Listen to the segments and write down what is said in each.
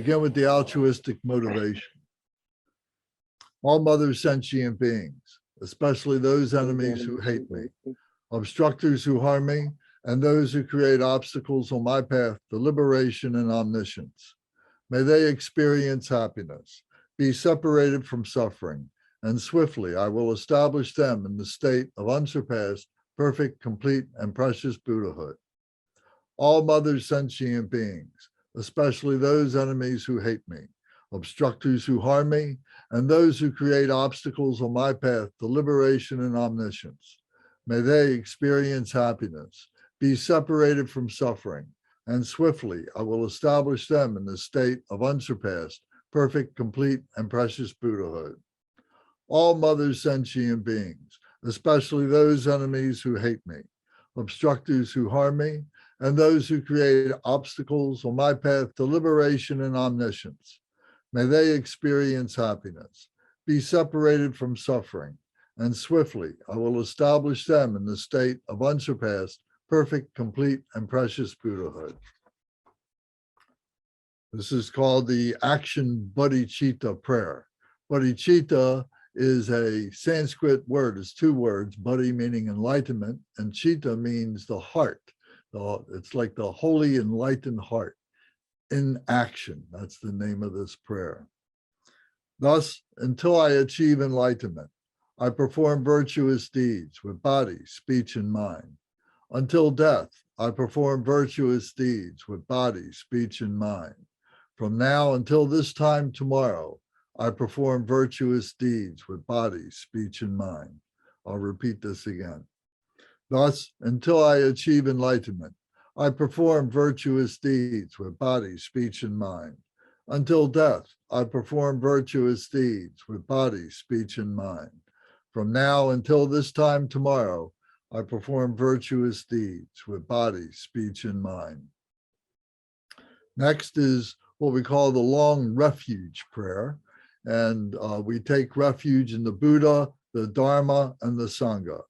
begin with the altruistic motivation. All mother sentient beings, especially those enemies who hate me, obstructors who harm me, and those who create obstacles on my path to liberation and omniscience. May they experience happiness, be separated from suffering, and swiftly I will establish them in the state of unsurpassed, perfect, complete, and precious Buddhahood. All mother sentient beings, especially those enemies who hate me, obstructors who harm me, and those who create obstacles on my path to liberation and omniscience. May they experience happiness, be separated from suffering, and swiftly I will establish them in the state of unsurpassed, perfect, complete, and precious Buddhahood. All mother sentient beings, especially those enemies who hate me, obstructors who harm me, and those who create obstacles on my path to liberation and omniscience. May they experience happiness, be separated from suffering, and swiftly I will establish them in the state of unsurpassed, perfect, complete, and precious Buddhahood. This is called the action bodhicitta prayer. Bodhicitta is a Sanskrit word. It's two words, bodhi meaning enlightenment, and chitta means the heart. It's like the holy enlightened heart in action. That's the name of this prayer. Thus, until I achieve enlightenment, I perform virtuous deeds with body, speech, and mind. Until death, I perform virtuous deeds with body, speech, and mind. From now until this time tomorrow, I perform virtuous deeds with body, speech, and mind. I'll repeat this again. Thus, until I achieve enlightenment, I perform virtuous deeds with body, speech, and mind. Until death, I perform virtuous deeds with body, speech, and mind. From now until this time tomorrow, I perform virtuous deeds with body, speech, and mind. Next is what we call the long refuge prayer. And we take refuge in the Buddha, the Dharma, and the Sangha.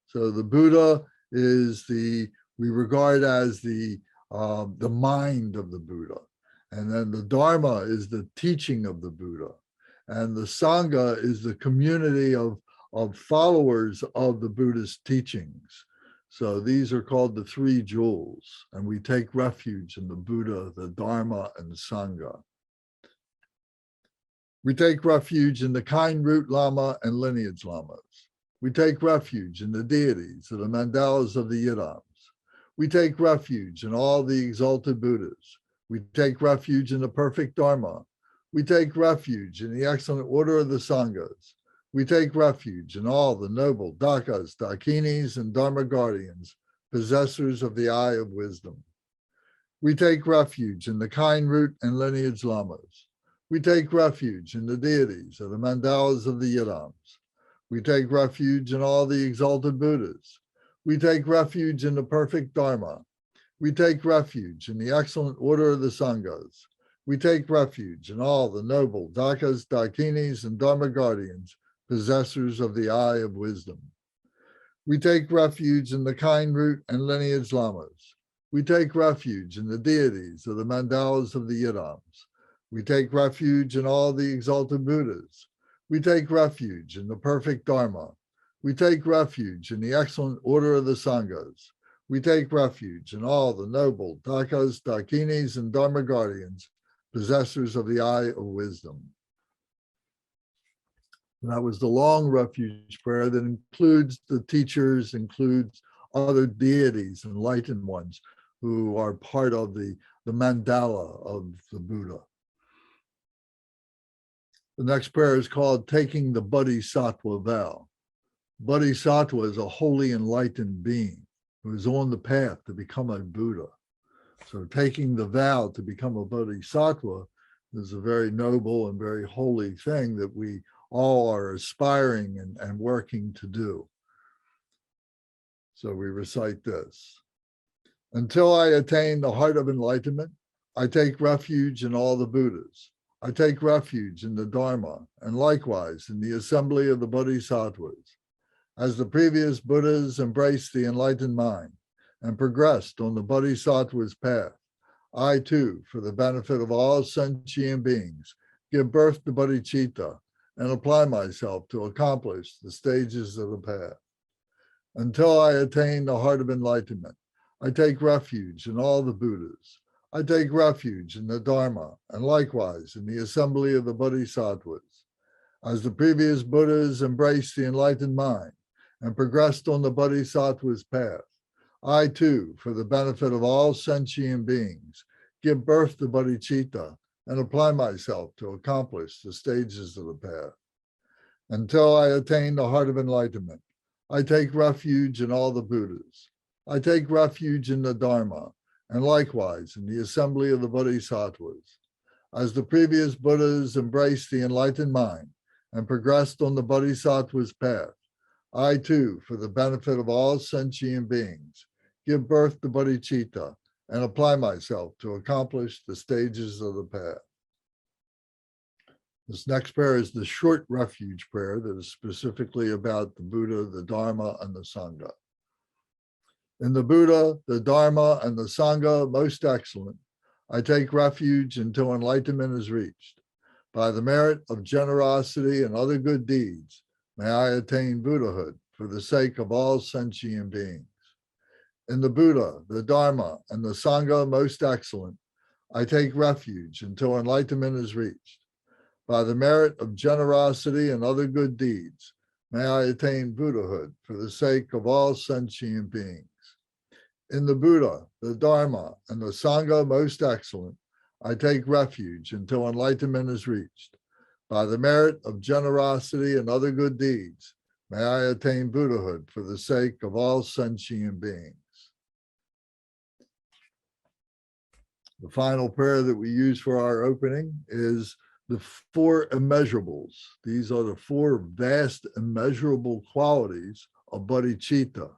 So the Buddha is we regard as the mind of the Buddha. And then the Dharma is the teaching of the Buddha. And the Sangha is the community of followers of the Buddha's teachings. So these are called the three jewels. And we take refuge in the Buddha, the Dharma, and the Sangha. We take refuge in the kind root Lama and lineage Lamas. We take refuge in the deities of the mandalas of the Yidams. We take refuge in all the exalted Buddhas. We take refuge in the perfect Dharma. We take refuge in the excellent order of the Sanghas. We take refuge in all the noble Dakas, Dakinis, and Dharma guardians, possessors of the eye of wisdom. We take refuge in the kind root and lineage Lamas. We take refuge in the deities of the mandalas of the Yidams. We take refuge in all the exalted Buddhas. We take refuge in the perfect Dharma. We take refuge in the excellent order of the Sanghas. We take refuge in all the noble Dakas, Dakinis, and Dharma guardians, possessors of the eye of wisdom. We take refuge in the kind root and lineage Lamas. We take refuge in the deities of the mandalas of the Yidams. We take refuge in all the exalted Buddhas. We take refuge in the perfect Dharma. We take refuge in the excellent order of the Sanghas. We take refuge in all the noble Dakas, Dakinis, and Dharma guardians, possessors of the eye of wisdom. And that was the long refuge prayer that includes the teachers, includes other deities, enlightened ones who are part of the mandala of the Buddha. The next prayer is called Taking the Bodhisattva Vow. Bodhisattva is a holy enlightened being who is on the path to become a Buddha. So taking the vow to become a Bodhisattva is a very noble and very holy thing that we all are aspiring and working to do. So we recite this. Until I attain the heart of enlightenment, I take refuge in all the Buddhas. I take refuge in the Dharma, and likewise in the assembly of the Bodhisattvas. As the previous Buddhas embraced the enlightened mind and progressed on the Bodhisattva's path, I too, for the benefit of all sentient beings, give birth to Cheetah and apply myself to accomplish the stages of the path. Until I attain the heart of enlightenment, I take refuge in all the Buddhas. I take refuge in the Dharma and likewise in the assembly of the Bodhisattvas. As the previous Buddhas embraced the enlightened mind and progressed on the Bodhisattva's path, I too, for the benefit of all sentient beings, give birth to Bodhicitta and apply myself to accomplish the stages of the path. Until I attain the heart of enlightenment, I take refuge in all the Buddhas. I take refuge in the Dharma and likewise in the assembly of the Bodhisattvas. As the previous Buddhas embraced the enlightened mind and progressed on the Bodhisattva's path, I too, for the benefit of all sentient beings, give birth to Bodhicitta and apply myself to accomplish the stages of the path. This next prayer is the short refuge prayer that is specifically about the Buddha, the Dharma, and the Sangha. In the Buddha, the Dharma, and the Sangha, most excellent, I take refuge until enlightenment is reached. By the merit of generosity and other good deeds, may I attain Buddhahood for the sake of all sentient beings. In the Buddha, the Dharma, and the Sangha, most excellent, I take refuge until enlightenment is reached. By the merit of generosity and other good deeds, may I attain Buddhahood for the sake of all sentient beings. In the Buddha, the Dharma, and the Sangha, most excellent, I take refuge until enlightenment is reached. By the merit of generosity and other good deeds, may I attain Buddhahood for the sake of all sentient beings. The final prayer that we use for our opening is the four immeasurables. These are the four vast immeasurable qualities of bodhicitta,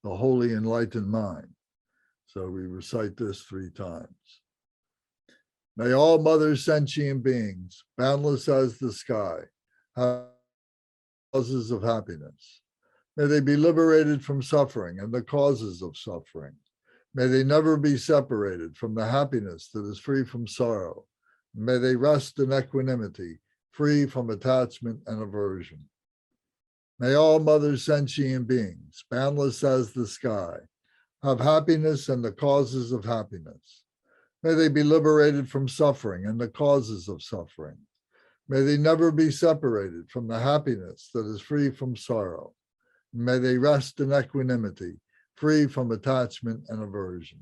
the holy enlightened mind. So we recite this 3 times. May all mother sentient beings, boundless as the sky, have causes of happiness. May they be liberated from suffering and the causes of suffering. May they never be separated from the happiness that is free from sorrow. May they rest in equanimity, free from attachment and aversion. May all mother sentient beings, boundless as the sky, have happiness and the causes of happiness. May they be liberated from suffering and the causes of suffering. May they never be separated from the happiness that is free from sorrow. May they rest in equanimity, free from attachment and aversion.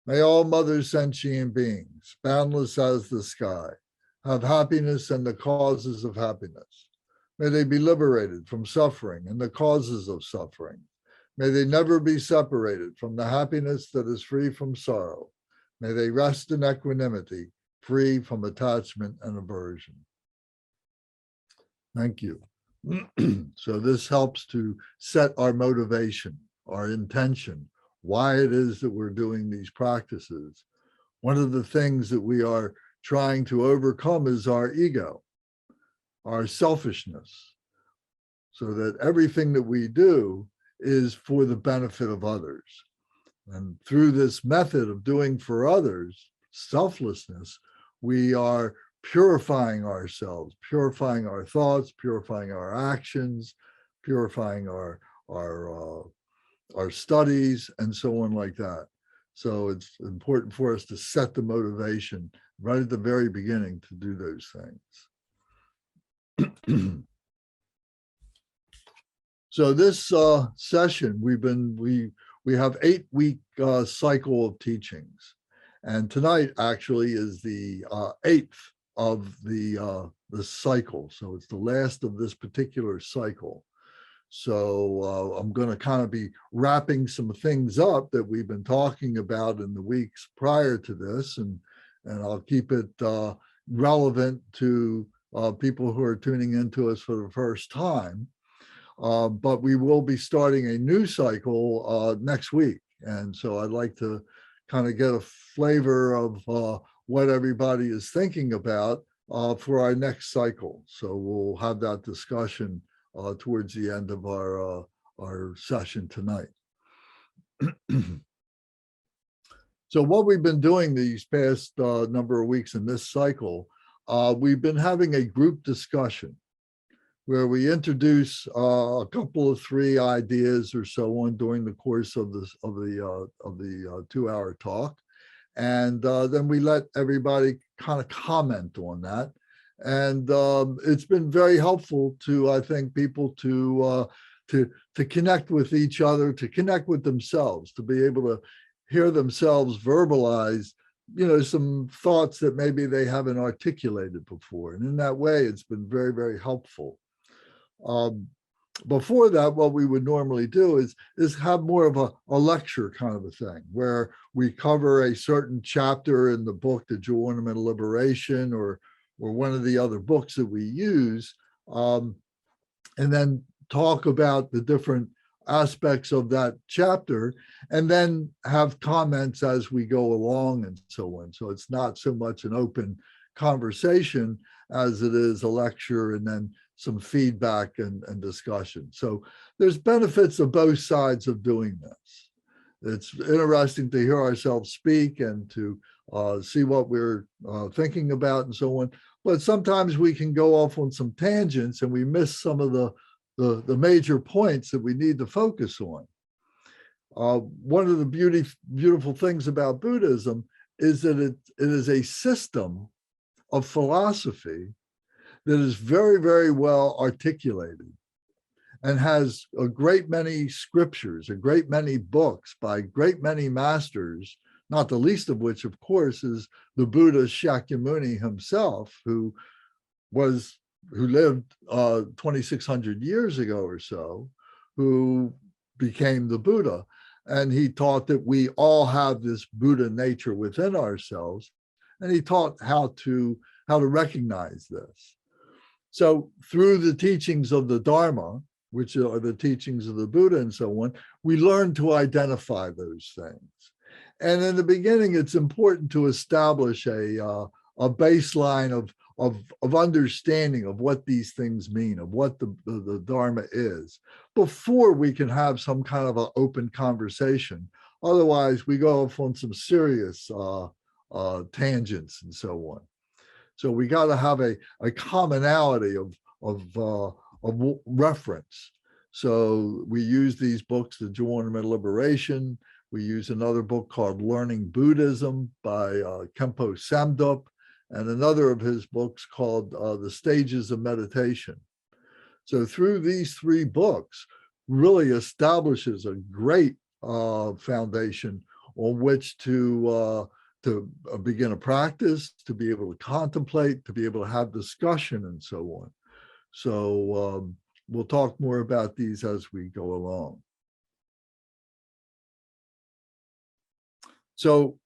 May all mother sentient beings, boundless as the sky, have happiness and the causes of happiness. May they be liberated from suffering and the causes of suffering. May they never be separated from the happiness that is free from sorrow. May they rest in equanimity, free from attachment and aversion. Thank you. So this helps to set our motivation, our intention, why it is that we're doing these practices. One of the things that we are trying to overcome is our ego, our selfishness, so that everything that we do is for the benefit of others. And through this method of doing for others, selflessness, we are purifying ourselves, purifying our thoughts, purifying our actions, purifying our studies, and so on like that. So it's important for us to set the motivation right at the very beginning to do those things. So this session, we have 8-week cycle of teachings, and tonight actually is the 8th of the cycle. So it's the last of this particular cycle. So I'm going to kind of be wrapping some things up that we've been talking about in the weeks prior to this, and I'll keep it relevant to people who are tuning into us for the first time. But we will be starting a new cycle next week. And so I'd like to kind of get a flavor of what everybody is thinking about for our next cycle. So we'll have that discussion towards the end of our session tonight. So what we've been doing these past number of weeks in this cycle, we've been having a group discussion where we introduce a couple of three ideas or so on during the course of the 2-hour talk, and then we let everybody kind of comment on that. And it's been very helpful to, I think, people to connect with each other, to connect with themselves, to be able to hear themselves verbalize, some thoughts that maybe they haven't articulated before. And in that way, it's been very, very helpful. Before that, what we would normally do is have more of a lecture kind of a thing, where we cover a certain chapter in the book, The Jewel Ornament of Liberation, or one of the other books that we use, and then talk about the different aspects of that chapter, and then have comments as we go along and so on. So it's not so much an open conversation as it is a lecture and then some feedback and discussion. So there's benefits of both sides of doing this. It's interesting to hear ourselves speak and to see what we're thinking about and so on. But sometimes we can go off on some tangents and we miss some of the major points that we need to focus on. One of the beautiful things about Buddhism is that it is a system of philosophy that is very, very well articulated and has a great many scriptures, a great many books by great many masters, not the least of which, of course, is the Buddha Shakyamuni himself, who lived 2,600 years ago or so, who became the Buddha. And he taught that we all have this Buddha nature within ourselves. And he taught how to recognize this. So through the teachings of the Dharma, which are the teachings of the Buddha and so on, we learn to identify those things. And in the beginning, it's important to establish a baseline of understanding of what these things mean, of what the Dharma is, before we can have some kind of an open conversation. Otherwise, we go off on some serious tangents and so on. So we got to have a commonality of reference. So we use these books, The Jewel Ornament of Liberation. We use another book called Learning Buddhism by Khenpo Samdup, and another of his books called The Stages of Meditation. So through these three books, really establishes a great foundation on which to begin a practice, to be able to contemplate, to be able to have discussion and so on. So we'll talk more about these as we go along. So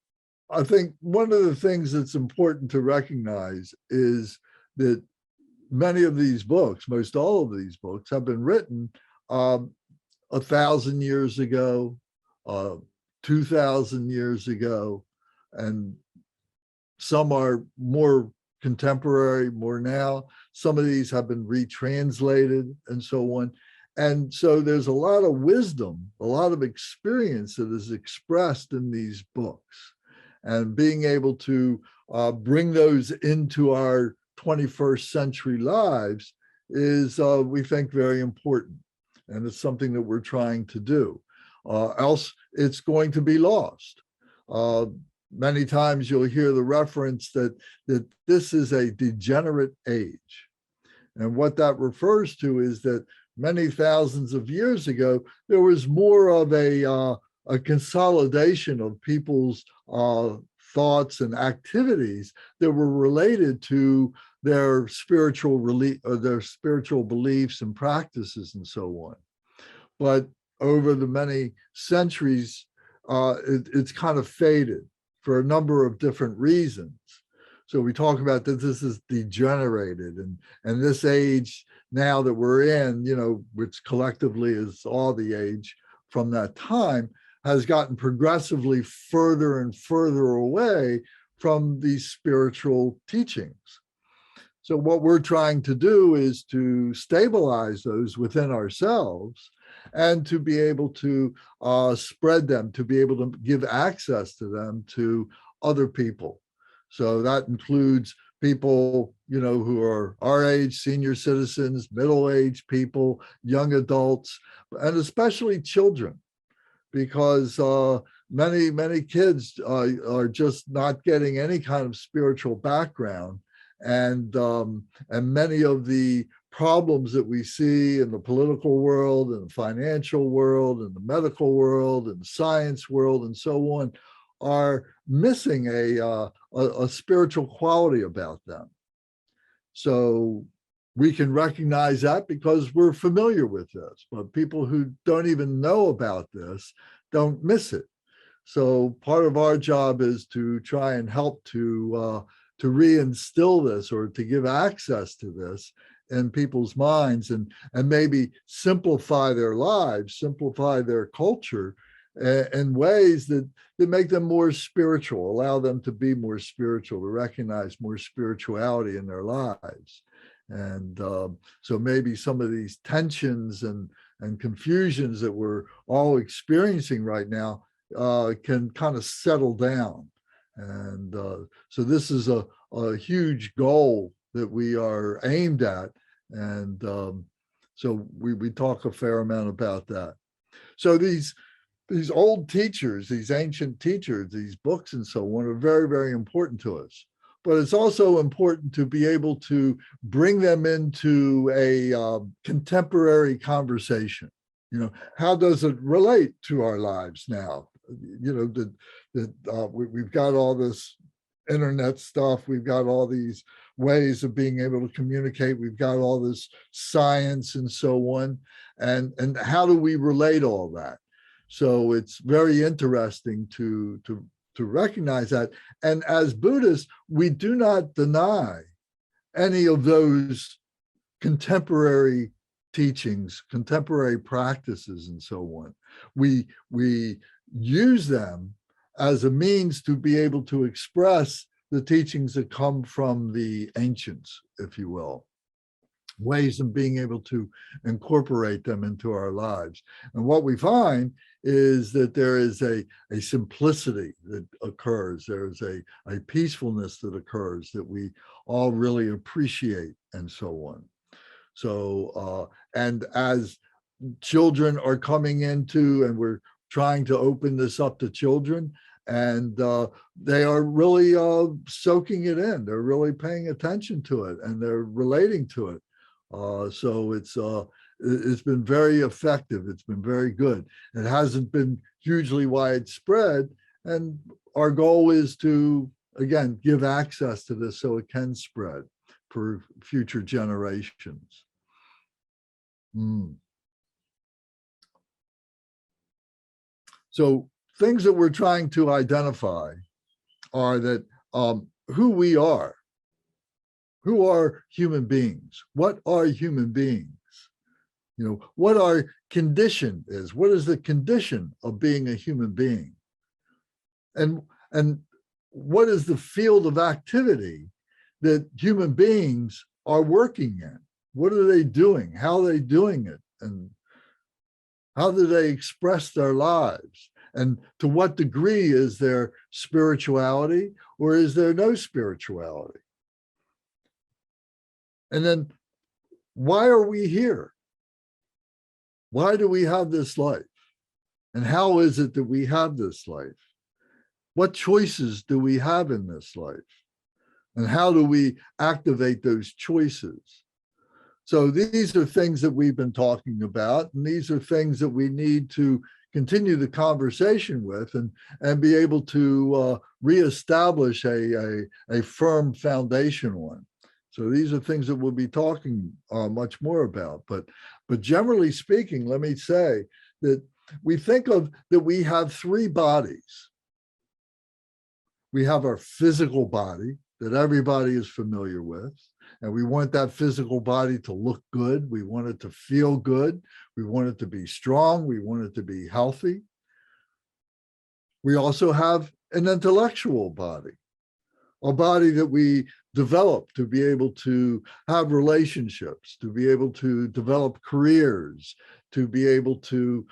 I think one of the things that's important to recognize is that many of these books, most all of these books, have been written 1,000 years ago, 2,000 years ago, and some are more contemporary, more now. Some of these have been retranslated and so on. And so there's a lot of wisdom, a lot of experience that is expressed in these books. And being able to bring those into our 21st century lives is, we think, very important. And it's something that we're trying to do. Else it's going to be lost. Many times you'll hear the reference that this is a degenerate age. And what that refers to is that many thousands of years ago, there was more of a consolidation of people's thoughts and activities that were related to their spiritual beliefs and practices and so on. But over the many centuries, it's kind of faded for a number of different reasons. So we talk about that this is degenerated, and this age now that we're in, which collectively is all the age from that time, has gotten progressively further and further away from these spiritual teachings. So what we're trying to do is to stabilize those within ourselves and to be able to spread them, to be able to give access to them to other people. So that includes people, who are our age, senior citizens, middle-aged people, young adults, and especially children, because many kids are just not getting any kind of spiritual background, and many of the problems that we see in the political world and the financial world and the medical world and the science world and so on are missing a spiritual quality about them. So we can recognize that because we're familiar with this, but people who don't even know about this don't miss it. So part of our job is to try and help to reinstill this, or to give access to this in people's minds, and maybe simplify their lives, simplify their culture in ways that make them more spiritual, allow them to be more spiritual, to recognize more spirituality in their lives. And so maybe some of these tensions and confusions that we're all experiencing right now can kind of settle down. And so this is a huge goal that we are aimed at. And so we talk a fair amount about that. So these old teachers, these ancient teachers, these books and so on are very, very important to us. But it's also important to be able to bring them into a contemporary conversation. How does it relate to our lives now? We've got all this internet stuff. We've got all these ways of being able to communicate. We've got all this science and so on. And how do we relate all that? So it's very interesting to recognize that. And as Buddhists, we do not deny any of those contemporary teachings, contemporary practices, and so on. We use them as a means to be able to express the teachings that come from the ancients, if you will, ways of being able to incorporate them into our lives. And what we find is that there is a simplicity that occurs. There's a peacefulness that occurs that we all really appreciate, and so on. So, and as children are coming into, and we're trying to open this up to children, and they are really soaking it in. They're really paying attention to it, and they're relating to it. So it's been very effective. It's been very good. It hasn't been hugely widespread, and our goal is to, again, give access to this so it can spread for future generations. So things that we're trying to identify are that who we are. Who are human beings? What are human beings? What our condition is. What is the condition of being a human being? And what is the field of activity that human beings are working in? What are they doing? How are they doing it? And how do they express their lives? And to what degree is there spirituality, or is there no spirituality? And then, why are we here? Why do we have this life? And how is it that we have this life? What choices do we have in this life? And how do we activate those choices? So these are things that we've been talking about, and these are things that we need to continue the conversation with, and be able to reestablish a firm foundation on. So these are things that we'll be talking much more about. But generally speaking, let me say that we think of that we have three bodies. We have our physical body that everybody is familiar with. And we want that physical body to look good. We want it to feel good. We want it to be strong. We want it to be healthy. We also have an intellectual body. a body that we develop to be able to have relationships, to be able to develop careers, to be able to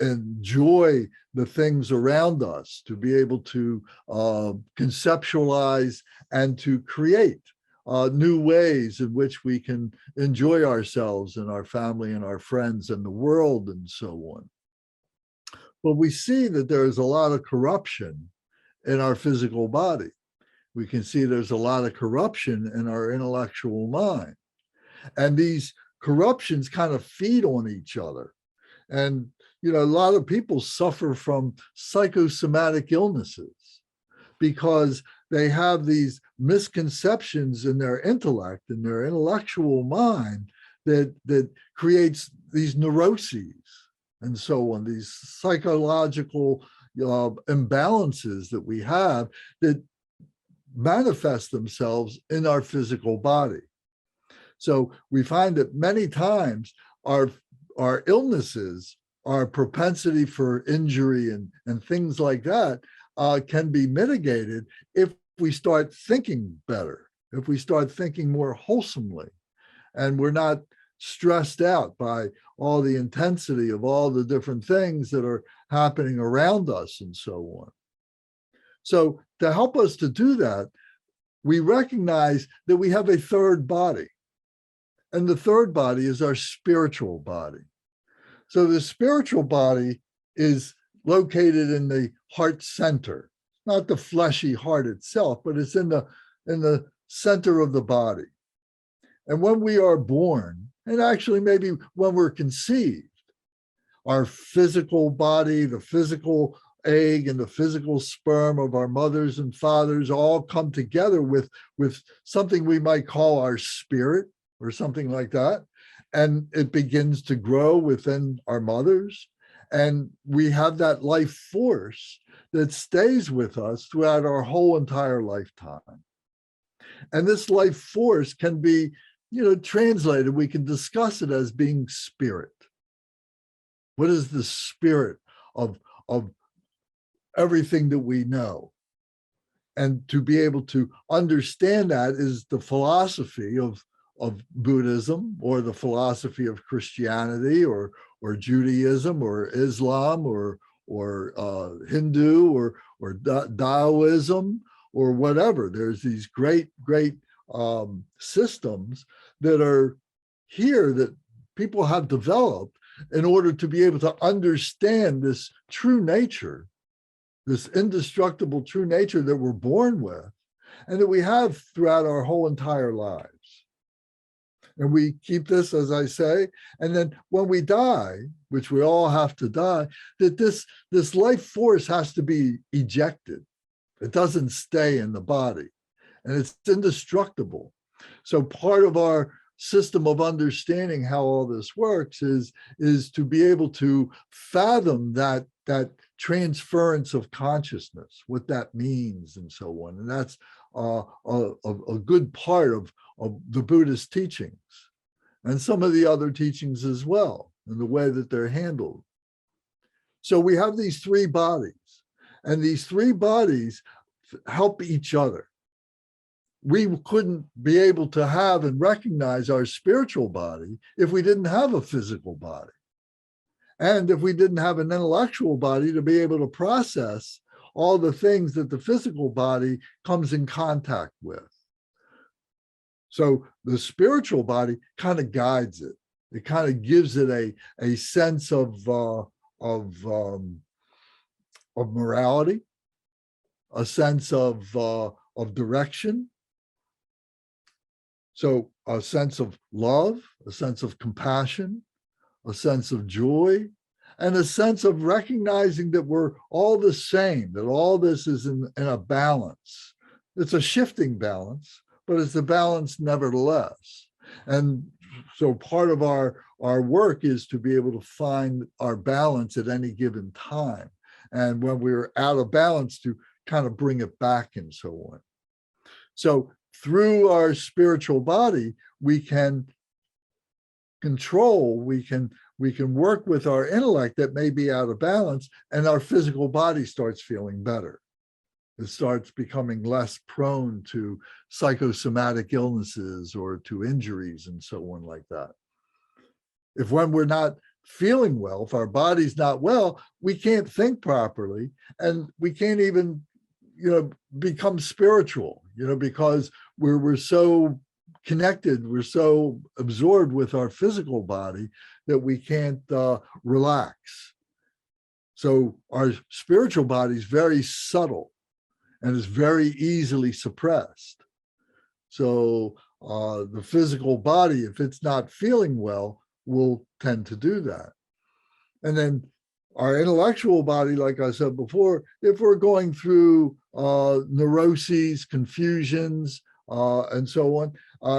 enjoy the things around us, to be able to conceptualize and to create new ways in which we can enjoy ourselves and our family and our friends and the world and so on. But we see that there is a lot of corruption in our physical body. We can see there's a lot of corruption in our intellectual mind. And these corruptions kind of feed on each other. And, you know, a lot of people suffer from psychosomatic illnesses because they have these misconceptions in their intellect, in their intellectual mind that creates these neuroses and so on, these psychological imbalances that we have that manifest themselves in our physical body. So we find that many times our illnesses, our propensity for injury and things like that can be mitigated if we start thinking better, if we start thinking more wholesomely, and we're not stressed out by all the intensity of all the different things that are happening around us and so on. So to help us to do that, we recognize that we have a third body. And the third body is our spiritual body. So the spiritual body is located in the heart center, not the fleshy heart itself, but it's in the center of the body. And when we are born, and actually maybe when we're conceived, our physical body, the physical egg and the physical sperm of our mothers and fathers all come together with something we might call our spirit or something like that. And it begins to grow within our mothers. And we have that life force that stays with us throughout our whole entire lifetime. And this life force can be, you know, translated. We can discuss it as being spirit. What is the spirit of everything that we know? And to be able to understand that is the philosophy of Buddhism, or the philosophy of Christianity, or Judaism, or Islam, or Hindu, or Taoism, or whatever. There's these great systems that are here that people have developed in order to be able to understand this true nature, this indestructible true nature that we're born with, and that we have throughout our whole entire lives. And we keep this, as I say, and then when we die, which we all have to die, that this life force has to be ejected. It doesn't stay in the body, and it's indestructible. So part of our system of understanding how all this works is to be able to fathom that transference of consciousness, what that means, and so on. And that's a good part of the Buddhist teachings, and some of the other teachings as well, and the way that they're handled. So we have these three bodies, and these three bodies help each other. We couldn't be able to have and recognize our spiritual body if we didn't have a physical body. And if we didn't have an intellectual body to be able to process all the things that the physical body comes in contact with. So the spiritual body kind of guides it. It kind of gives it a sense of morality, a sense of direction. So a sense of love, a sense of compassion, a sense of joy, and a sense of recognizing that we're all the same, that all this is in a balance. It's a shifting balance, but it's a balance nevertheless. And so part of our work is to be able to find our balance at any given time. And when we're out of balance, to kind of bring it back and so on. So through our spiritual body, we can control, we can work with our intellect that may be out of balance, and our physical body starts feeling better. It starts becoming less prone to psychosomatic illnesses or to injuries and so on like that. If when we're not feeling well, if our body's not well, we can't think properly, and we can't even, become spiritual, because we're so connected, we're so absorbed with our physical body that we can't relax. So our spiritual body is very subtle and is very easily suppressed. So the physical body, if it's not feeling well, will tend to do that. And then our intellectual body, like I said before, if we're going through neuroses, confusions, and so on,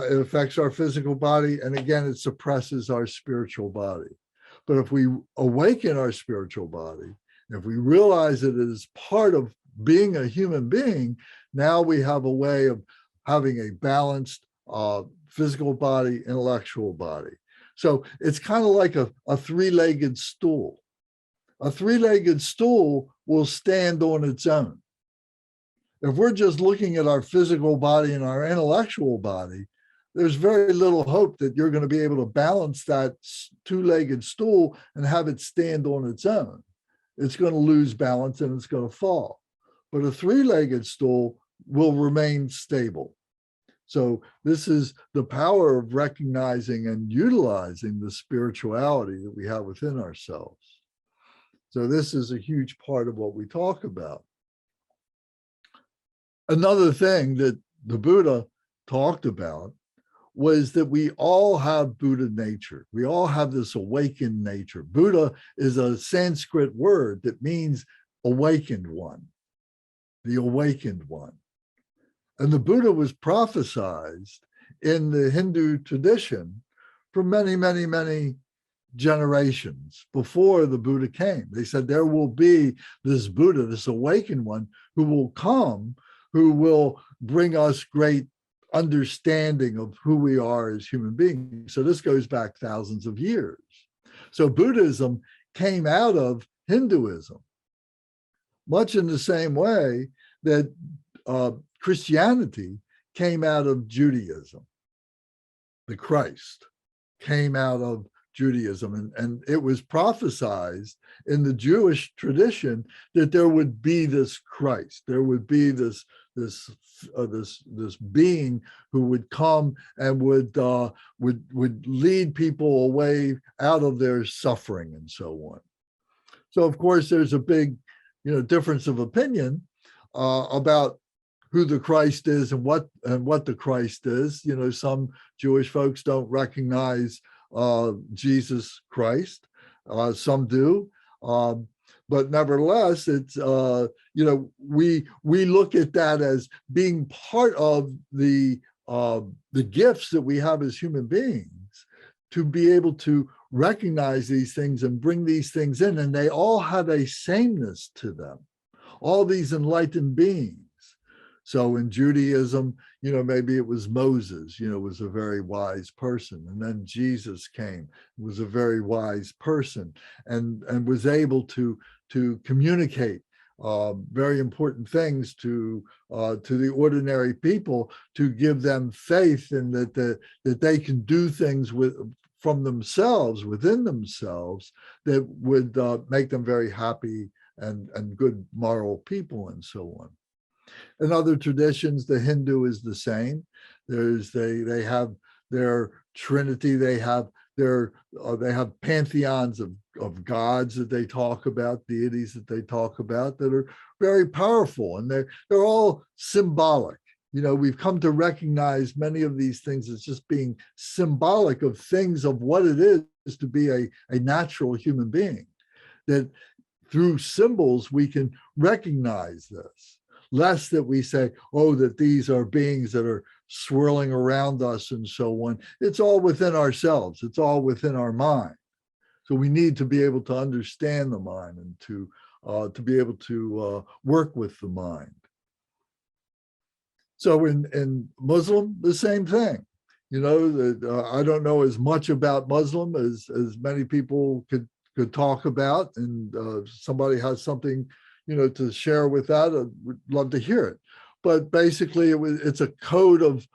it affects our physical body. And again, it suppresses our spiritual body. But if we awaken our spiritual body, if we realize that it is part of being a human being, now we have a way of having a balanced physical body, intellectual body. So it's kind of like a three-legged stool. A three-legged stool will stand on its own. If we're just looking at our physical body and our intellectual body, there's very little hope that you're going to be able to balance that two-legged stool and have it stand on its own. It's going to lose balance and it's going to fall. But a three-legged stool will remain stable. So this is the power of recognizing and utilizing the spirituality that we have within ourselves. So this is a huge part of what we talk about. Another thing that the Buddha talked about was that we all have Buddha nature. We all have this awakened nature. Buddha is a Sanskrit word that means awakened one, the awakened one. And the Buddha was prophesied in the Hindu tradition for many, many, many generations before the Buddha came. They said there will be this Buddha, this awakened one, who will come, who will bring us great understanding of who we are as human beings. So this goes back thousands of years. So Buddhism came out of Hinduism, much in the same way that Christianity came out of Judaism. The Christ came out of Judaism, and it was prophesied in the Jewish tradition that there would be this Christ, there would be this being who would come and would lead people away out of their suffering and so on. So of course there's a big difference of opinion about who the Christ is and what the Christ is. Some Jewish folks don't recognize Jesus Christ. Some do. But nevertheless, it's, we look at that as being part of the gifts that we have as human beings to be able to recognize these things and bring these things in. And they all have a sameness to them, all these enlightened beings. So in Judaism, maybe it was Moses, was a very wise person. And then Jesus came, was a very wise person, and was able to communicate very important things to the ordinary people, to give them faith in that they can do things from themselves, within themselves, that would make them very happy and good moral people and so on. In other traditions, the Hindu is the same. They have their Trinity. They have pantheons of gods that they talk about, deities that they talk about that are very powerful, and they're all symbolic. We've come to recognize many of these things as just being symbolic of things of what it is to be a natural human being. That through symbols we can recognize this. Less that we say, oh, that these are beings that are swirling around us and so on. It's all within ourselves. It's all within our mind. So we need to be able to understand the mind and to be able to work with the mind. So in Muslim, the same thing. I don't know as much about Muslim as many people could talk about, and somebody has something to share with that, I would love to hear it. But basically, it's a code of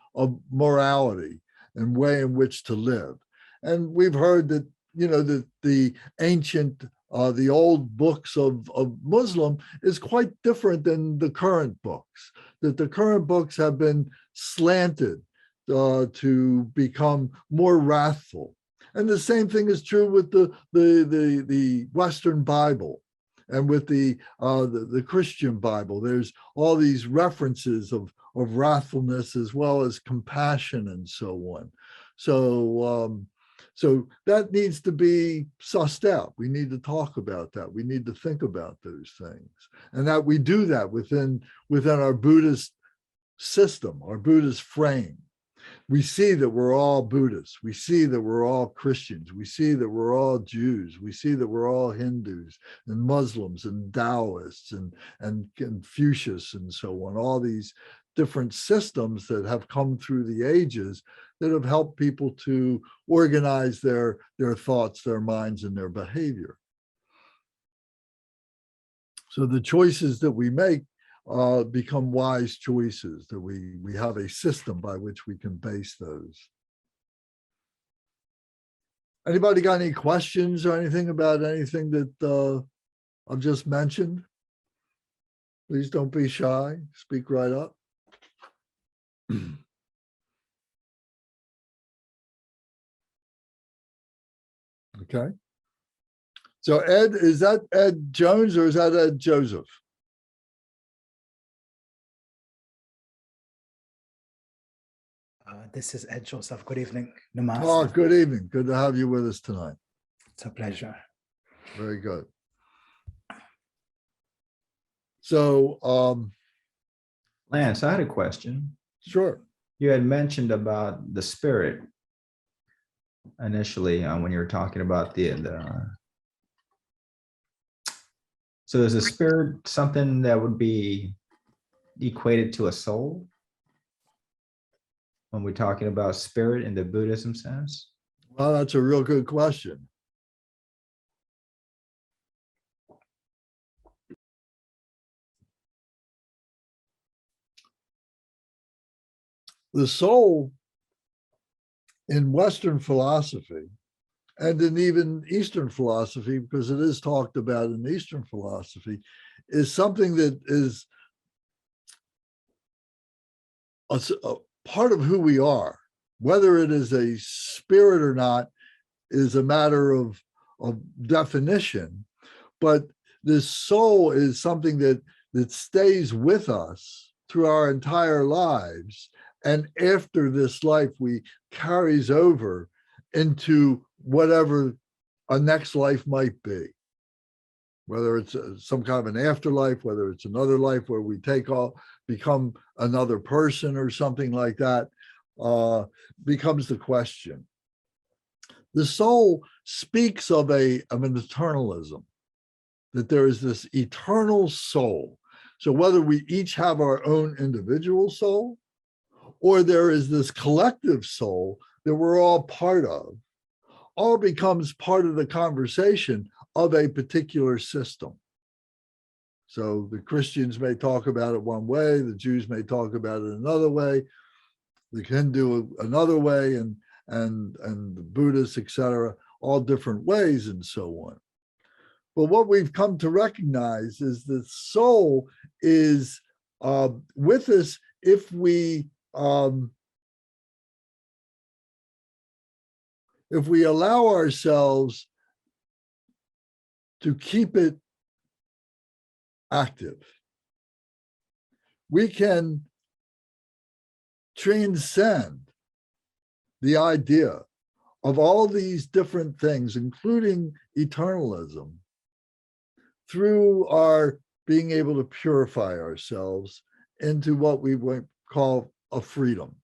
morality and way in which to live. And we've heard that, that the ancient, the old books of Muslim is quite different than the current books, that the current books have been slanted to become more wrathful. And the same thing is true with the Western Bible and with the Christian Bible. There's all these references of wrathfulness as well as compassion and so on. So that needs to be sussed out. We need to talk about that. We need to think about those things, and that we do that within our Buddhist system, our Buddhist frame. We see that we're all Buddhists. We see that we're all Christians. We see that we're all Jews. We see that we're all Hindus and Muslims and Taoists and Confucius and so on. All these different systems that have come through the ages that have helped people to organize their thoughts, their minds, and their behavior. So the choices that we make become wise choices, that we have a system by which we can base those. Anybody got any questions or anything about anything that I've just mentioned? Please don't be shy. Speak right up. Okay. So Ed, is that Ed Jones or is that Ed Joseph? This is Ed Joseph. Good evening. Namaste. Oh, good evening. Good to have you with us tonight. It's a pleasure. Very good. So, Lance, I had a question. sure. You had mentioned about the spirit initially when you were talking about so is the spirit something that would be equated to a soul when we're talking about spirit in the Buddhism sense? Well, that's a real good question. The soul in Western philosophy and in even Eastern philosophy, because it is talked about in Eastern philosophy, is something that is a part of who we are. Whether it is a spirit or not is a matter of definition, but this soul is something that stays with us through our entire lives. And after this life, we carries over into whatever a next life might be, whether it's some kind of an afterlife, whether it's another life where we take off, become another person or something like that, becomes the question. The soul speaks of an eternalism, that there is this eternal soul. So whether we each have our own individual soul, or there is this collective soul that we're all part of, all becomes part of the conversation of a particular system. So the Christians may talk about it one way, the Jews may talk about it another way, the Hindu another way, and the Buddhists, etc., all different ways and so on. But what we've come to recognize is that soul is with us if we allow ourselves to keep it active. We can transcend the idea of all these different things, including eternalism, through our being able to purify ourselves into what we would call a freedom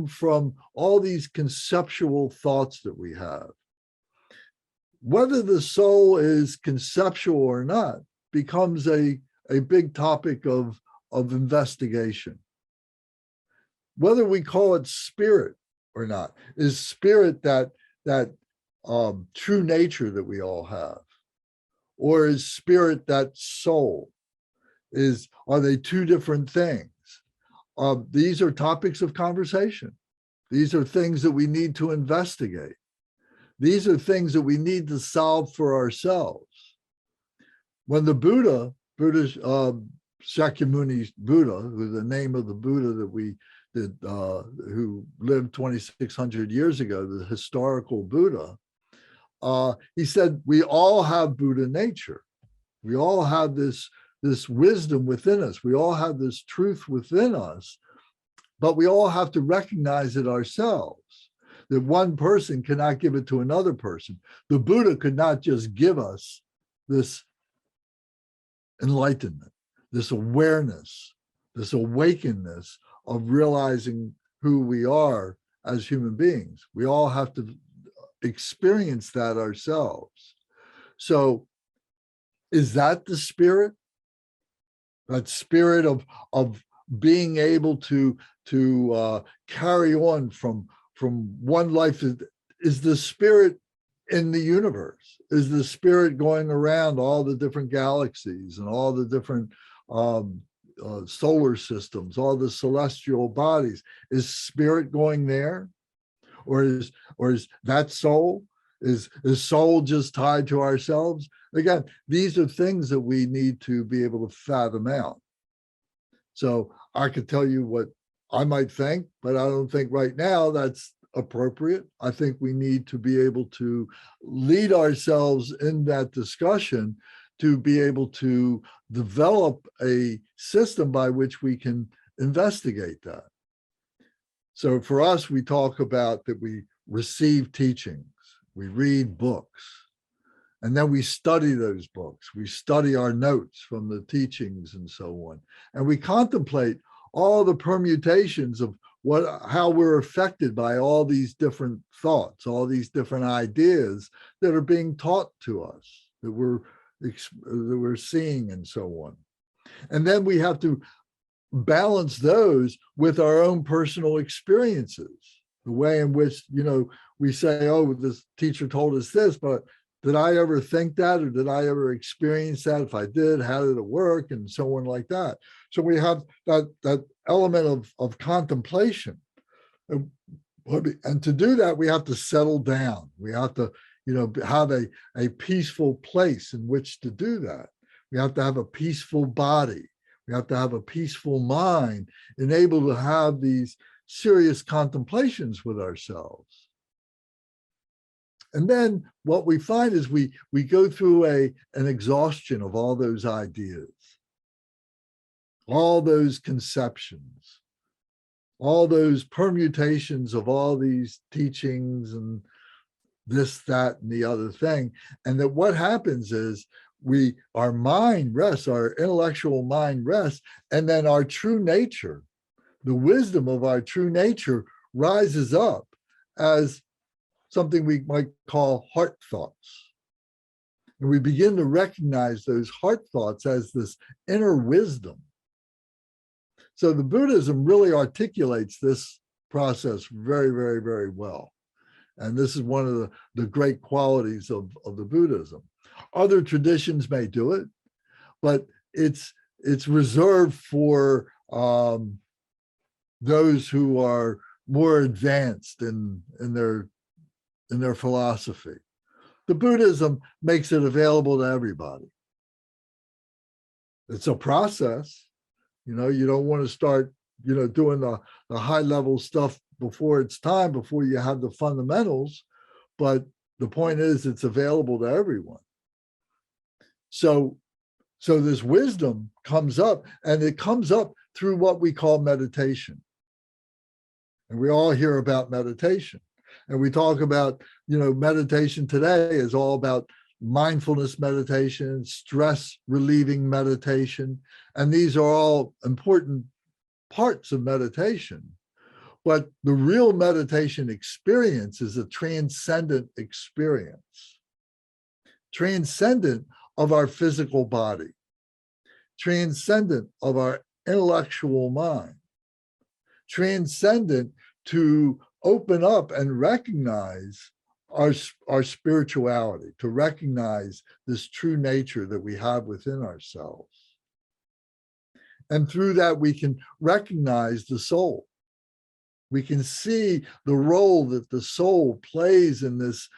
from all these conceptual thoughts that we have. Whether the soul is conceptual or not becomes a big topic of investigation. Whether we call it spirit or not, is spirit that true nature that we all have? Or is spirit that soul? Are they two different things? These are topics of conversation. These are things that we need to investigate. These are things that we need to solve for ourselves. When the Buddha, Shakyamuni Buddha, who's the name of the Buddha who lived 2,600 years ago, the historical Buddha, he said, we all have Buddha nature. We all have this wisdom within us. We all have this truth within us, but we all have to recognize it ourselves, that one person cannot give it to another person. The Buddha could not just give us this enlightenment, this awareness, this awakeness of realizing who we are as human beings. We all have to experience that ourselves. So is that the spirit? That spirit of being able to carry on from one life? Is the spirit in the universe? Is the spirit going around all the different galaxies and all the different solar systems, all the celestial bodies? Is spirit going there? Or is that soul? Is soul just tied to ourselves? Again, these are things that we need to be able to fathom out. So I could tell you what I might think, but I don't think right now that's appropriate. I think we need to be able to lead ourselves in that discussion to be able to develop a system by which we can investigate that. So for us, we talk about that we receive teachings, we read books, and then we study those books. We study our notes from the teachings and so on. And we contemplate all the permutations of how we're affected by all these different thoughts, all these different ideas that are being taught to us, that we're seeing and so on. And then we have to balance those with our own personal experiences, the way in which, we say, oh, this teacher told us this, but did I ever think that, or did I ever experience that? If I did, how did it work? And so on like that. So we have that element of contemplation. And to do that, we have to settle down. We have to, have a peaceful place in which to do that. We have to have a peaceful body. We have to have a peaceful mind and able to have these serious contemplations with ourselves. And then what we find is we go through an exhaustion of all those ideas, all those conceptions, all those permutations of all these teachings and this, that, and the other thing. And that what happens is our mind rests, our intellectual mind rests, and then our true nature, the wisdom of our true nature rises up as something we might call heart thoughts. And we begin to recognize those heart thoughts as this inner wisdom. So the Buddhism really articulates this process very, very, very well. And this is one of the great qualities of the Buddhism. Other traditions may do it, but it's reserved for those who are more advanced in their philosophy. The Buddhism makes it available to everybody. It's a process. You don't want to start, doing the high level stuff before it's time, before you have the fundamentals. But the point is, it's available to everyone. So this wisdom comes up, and it comes up through what we call meditation. And we all hear about meditation. And we talk about, meditation today is all about mindfulness meditation, stress relieving meditation. And these are all important parts of meditation. But the real meditation experience is a transcendent experience, transcendent of our physical body, transcendent of our intellectual mind, transcendent to open up and recognize our spirituality, to recognize this true nature that we have within ourselves. And through that, we can recognize the soul. We can see the role that the soul plays in this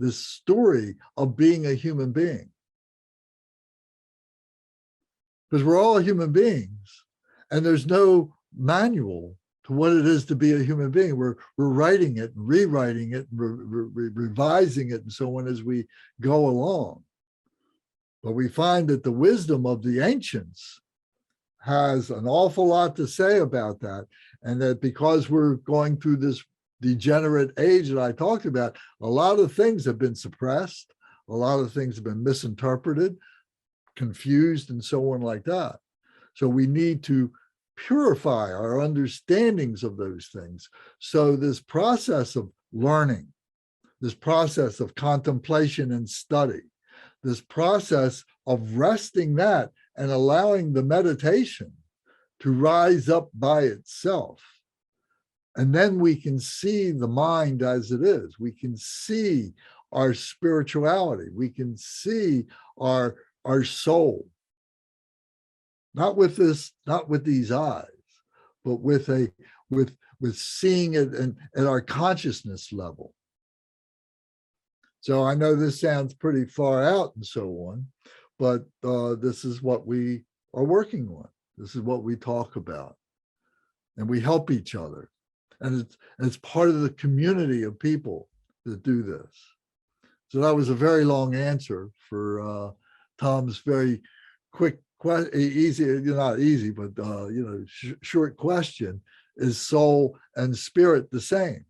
story of being a human being. Because we're all human beings, and there's no manual to what it is to be a human being. We're writing it, and rewriting it, and revising it, and so on as we go along. But we find that the wisdom of the ancients has an awful lot to say about that, and that because we're going through this degenerate age that I talked about, a lot of things have been suppressed, a lot of things have been misinterpreted, confused, and so on like that. So we need to purify our understandings of those things. So this process of learning, this process of contemplation and study, this process of resting that and allowing the meditation to rise up by itself. And then we can see the mind as it is. We can see our spirituality. We can see our soul. Not with these eyes, but with seeing it at our consciousness level. So I know this sounds pretty far out and so on, but this is what we are working on. This is what we talk about, and we help each other. And it's part of the community of people that do this. So that was a very long answer for Tom's very quick, easy, not easy, but short question: is soul and spirit the same?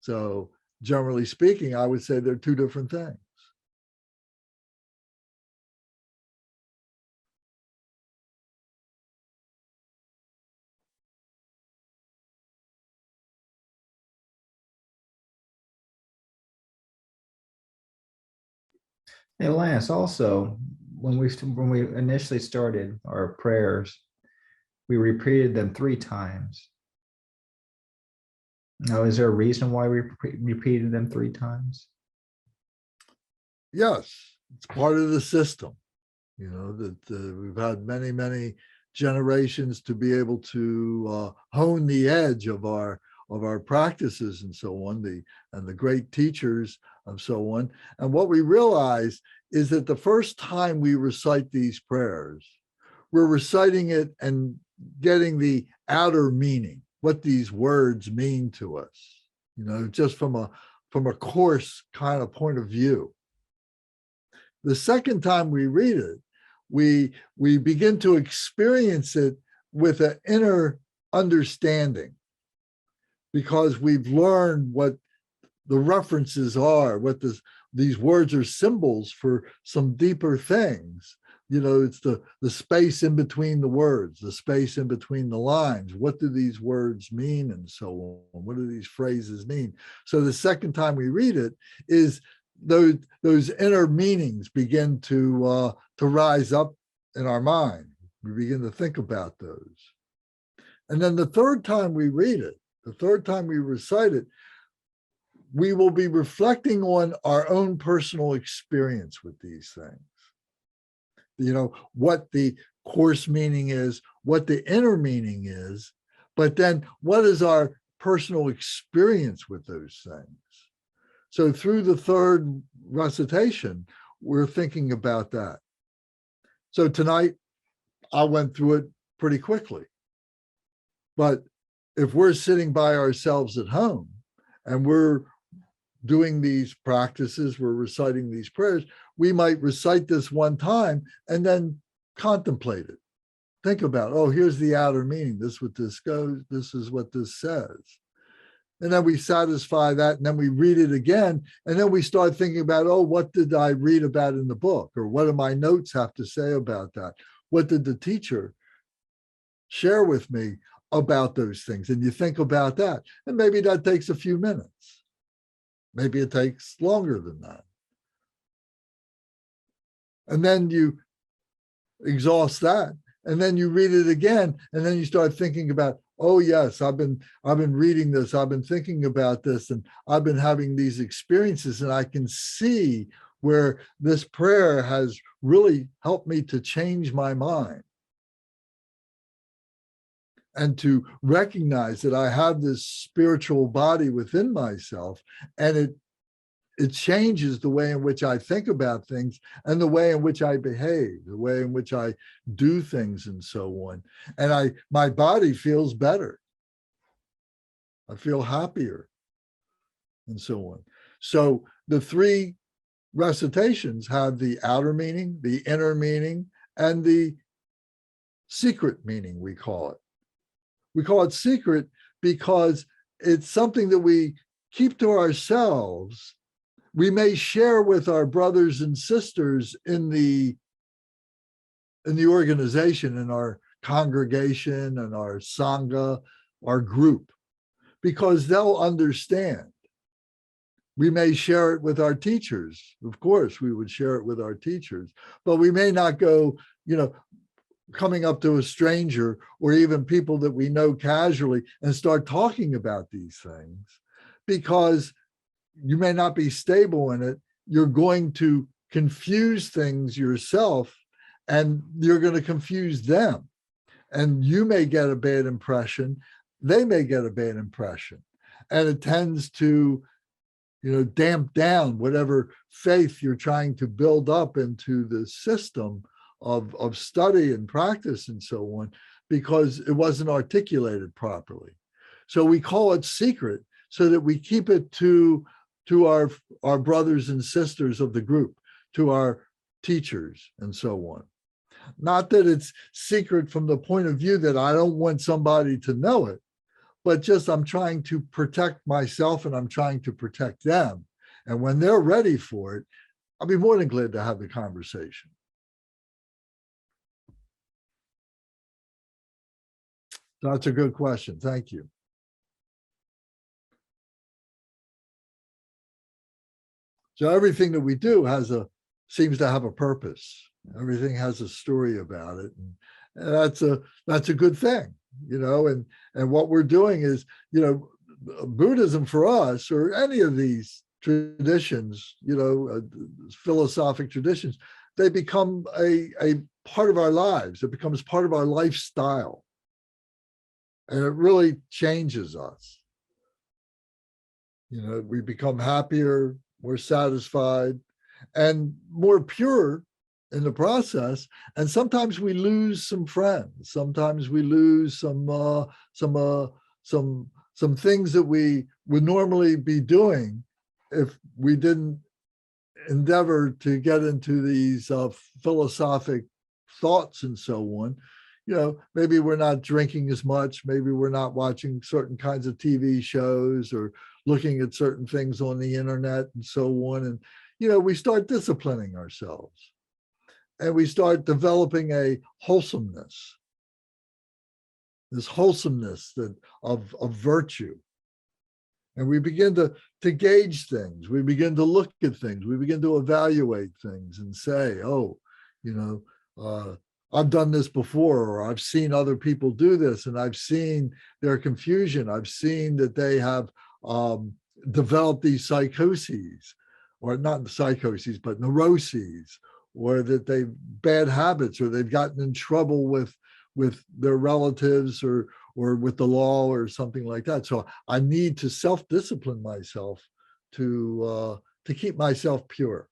So generally speaking, I would say they're two different things. Hey, Lance, also, when we initially started our prayers, we repeated them 3 times. Now, is there a reason why we repeated them 3 times? Yes, it's part of the system. That we've had many generations to be able to hone the edge of our practices and so on, and the great teachers and so on. And what we realize is that the first time we recite these prayers, we're reciting it and getting the outer meaning, what these words mean to us, just from a course kind of point of view. The second time we read it, we begin to experience it with an inner understanding, because we've learned what the references are, what these words are symbols for some deeper things. It's the space in between the words, the space in between the lines. What do these words mean and so on? What do these phrases mean? So the second time we read it is those inner meanings begin to rise up in our mind. We begin to think about those. And then the third time we read it, the third time we recite it, we will be reflecting on our own personal experience with these things. What the course meaning is, what the inner meaning is, but then what is our personal experience with those things? So through the third recitation, we're thinking about that. So tonight, I went through it pretty quickly. But if we're sitting by ourselves at home and we're doing these practices, we're reciting these prayers, we might recite this one time and then contemplate it. Think about, here's the outer meaning. This is what this goes. This is what this says. And then we satisfy that, and then we read it again. And then we start thinking about, what did I read about in the book? Or what do my notes have to say about that? What did the teacher share with me about those things? And you think about that. And maybe that takes a few minutes. Maybe it takes longer than that. And then you exhaust that. And then you read it again. And then you start thinking about, oh yes, I've been reading this, I've been thinking about this, and I've been having these experiences, and I can see where this prayer has really helped me to change my mind and to recognize that I have this spiritual body within myself, and it changes the way in which I think about things and the way in which I behave, the way in which I do things and so on. And my body feels better. I feel happier and so on. So the three recitations have the outer meaning, the inner meaning, and the secret meaning, we call it. We call it secret because it's something that we keep to ourselves. We may share with our brothers and sisters in the organization, in our congregation and our sangha, our group, because they'll understand. We may share it with our teachers. Of course, we would share it with our teachers, but we may not go, coming up to a stranger or even people that we know casually and start talking about these things, because you may not be stable in it. You're going to confuse things yourself, and you're going to confuse them. And you may get a bad impression. They may get a bad impression. And it tends to, damp down whatever faith you're trying to build up into the system of study and practice and so on, because it wasn't articulated properly. So we call it secret so that we keep it to our brothers and sisters of the group, to our teachers and so on. Not that it's secret from the point of view that I don't want somebody to know it, but just I'm trying to protect myself and I'm trying to protect them. And when they're ready for it, I'll be more than glad to have the conversation. That's a good question. Thank you. So everything that we do seems to have a purpose. Everything has a story about it. And that's a good thing, and what we're doing is, Buddhism for us, or any of these traditions, philosophic traditions, they become a part of our lives. It becomes part of our lifestyle. And it really changes us. We become happier, more satisfied, and more pure in the process. And sometimes we lose some friends. Sometimes we lose some things that we would normally be doing if we didn't endeavor to get into these philosophic thoughts and so on. Maybe we're not drinking as much. Maybe we're not watching certain kinds of TV shows or looking at certain things on the internet and so on. And, we start disciplining ourselves, and we start developing a wholesomeness, this wholesomeness of virtue. And we begin to gauge things. We begin to look at things. We begin to evaluate things and say, I've done this before, or I've seen other people do this, and I've seen their confusion. I've seen that they have developed these psychoses, or not psychoses, but neuroses, or that they've bad habits, or they've gotten in trouble with their relatives or with the law or something like that. So I need to self-discipline myself to keep myself pure.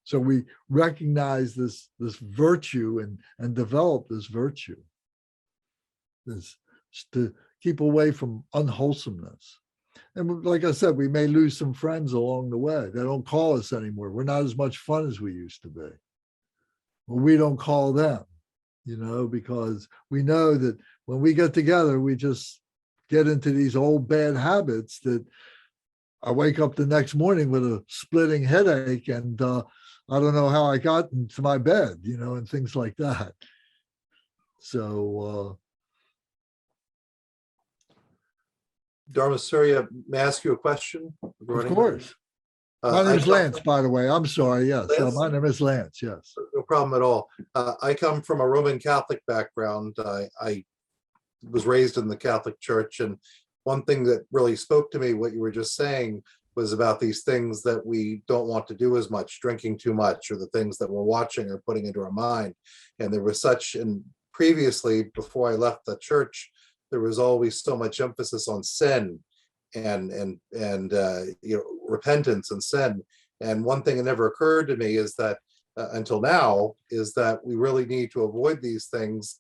So we recognize this virtue and develop this virtue, this to keep away from unwholesomeness. And like I said, we may lose some friends along the way. They don't call us anymore. We're not as much fun as we used to be. Well, we don't call them, because we know that when we get together, we just get into these old bad habits that I wake up the next morning with a splitting headache, and I don't know how I got into my bed, and things like that. So, Dharmasarya, may I ask you a question? of course. My name is Lance, by the way. I'm sorry. Yes, my name is Lance. Yes. No problem at all. I come from a Roman Catholic background. I was raised in the Catholic Church, and one thing that really spoke to me, what you were just saying, was about these things that we don't want to do as much, drinking too much, or the things that we're watching or putting into our mind. And there was such, and previously, before I left the church, there was always so much emphasis on sin and repentance and sin. And one thing that never occurred to me is that until now is that we really need to avoid these things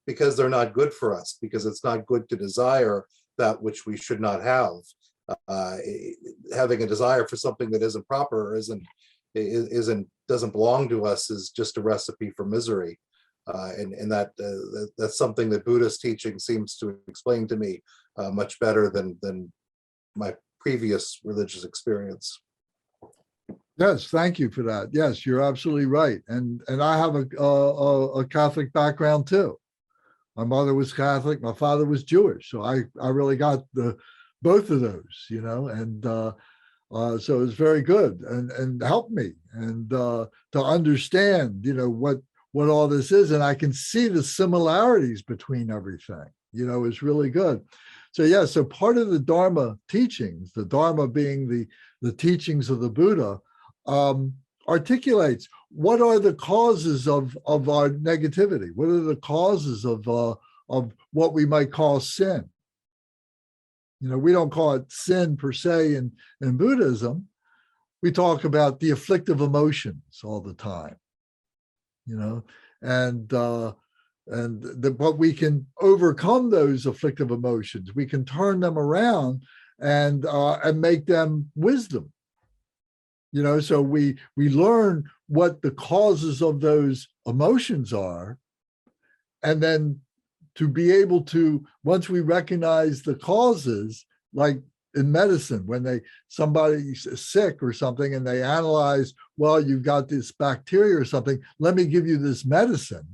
because they're not good for us, because it's not good to desire that which we should not have. Having a desire for something that isn't proper or doesn't belong to us is just a recipe for misery. And that's something that Buddhist teaching seems to explain to me much better than my previous religious experience. Yes, thank you for that. Yes, you're absolutely right. And I have a Catholic background too. My mother was Catholic, my father was Jewish. So I really got both of those, and so it's very good and helped me and to understand, what all this is. And I can see the similarities between everything, is really good. So yeah, so part of the Dharma teachings, the Dharma being the teachings of the Buddha, articulates what are the causes of our negativity, what are the causes of what we might call sin. We don't call it sin per se in Buddhism. We talk about the afflictive emotions all the time, but we can overcome those afflictive emotions. We can turn them around and make them wisdom. So we learn what the causes of those emotions are, and then to be able to, once we recognize the causes, like in medicine, when somebody's sick or something and they analyze, well, you've got this bacteria or something, let me give you this medicine.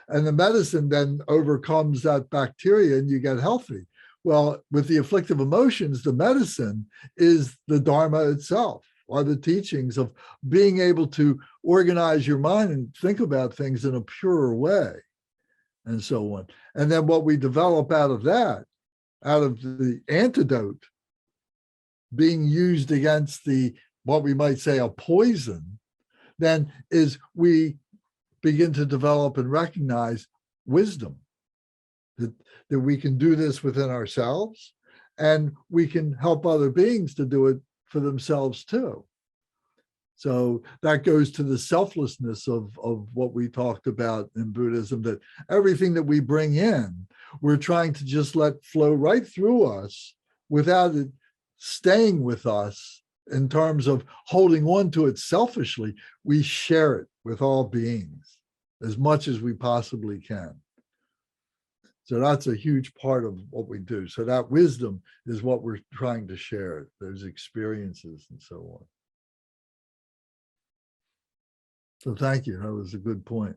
And the medicine then overcomes that bacteria and you get healthy. Well, with the afflictive emotions, the medicine is the Dharma itself, or the teachings of being able to organize your mind and think about things in a purer way, and so on. And then what we develop out of that, out of the antidote being used against what we might say a poison, then is we begin to develop and recognize wisdom, that we can do this within ourselves and we can help other beings to do it for themselves too. So that goes to the selflessness of what we talked about in Buddhism, that everything that we bring in, we're trying to just let flow right through us without it staying with us in terms of holding on to it selfishly. We share it with all beings as much as we possibly can. So that's a huge part of what we do. So that wisdom is what we're trying to share, those experiences and so on. So thank you. That was a good point.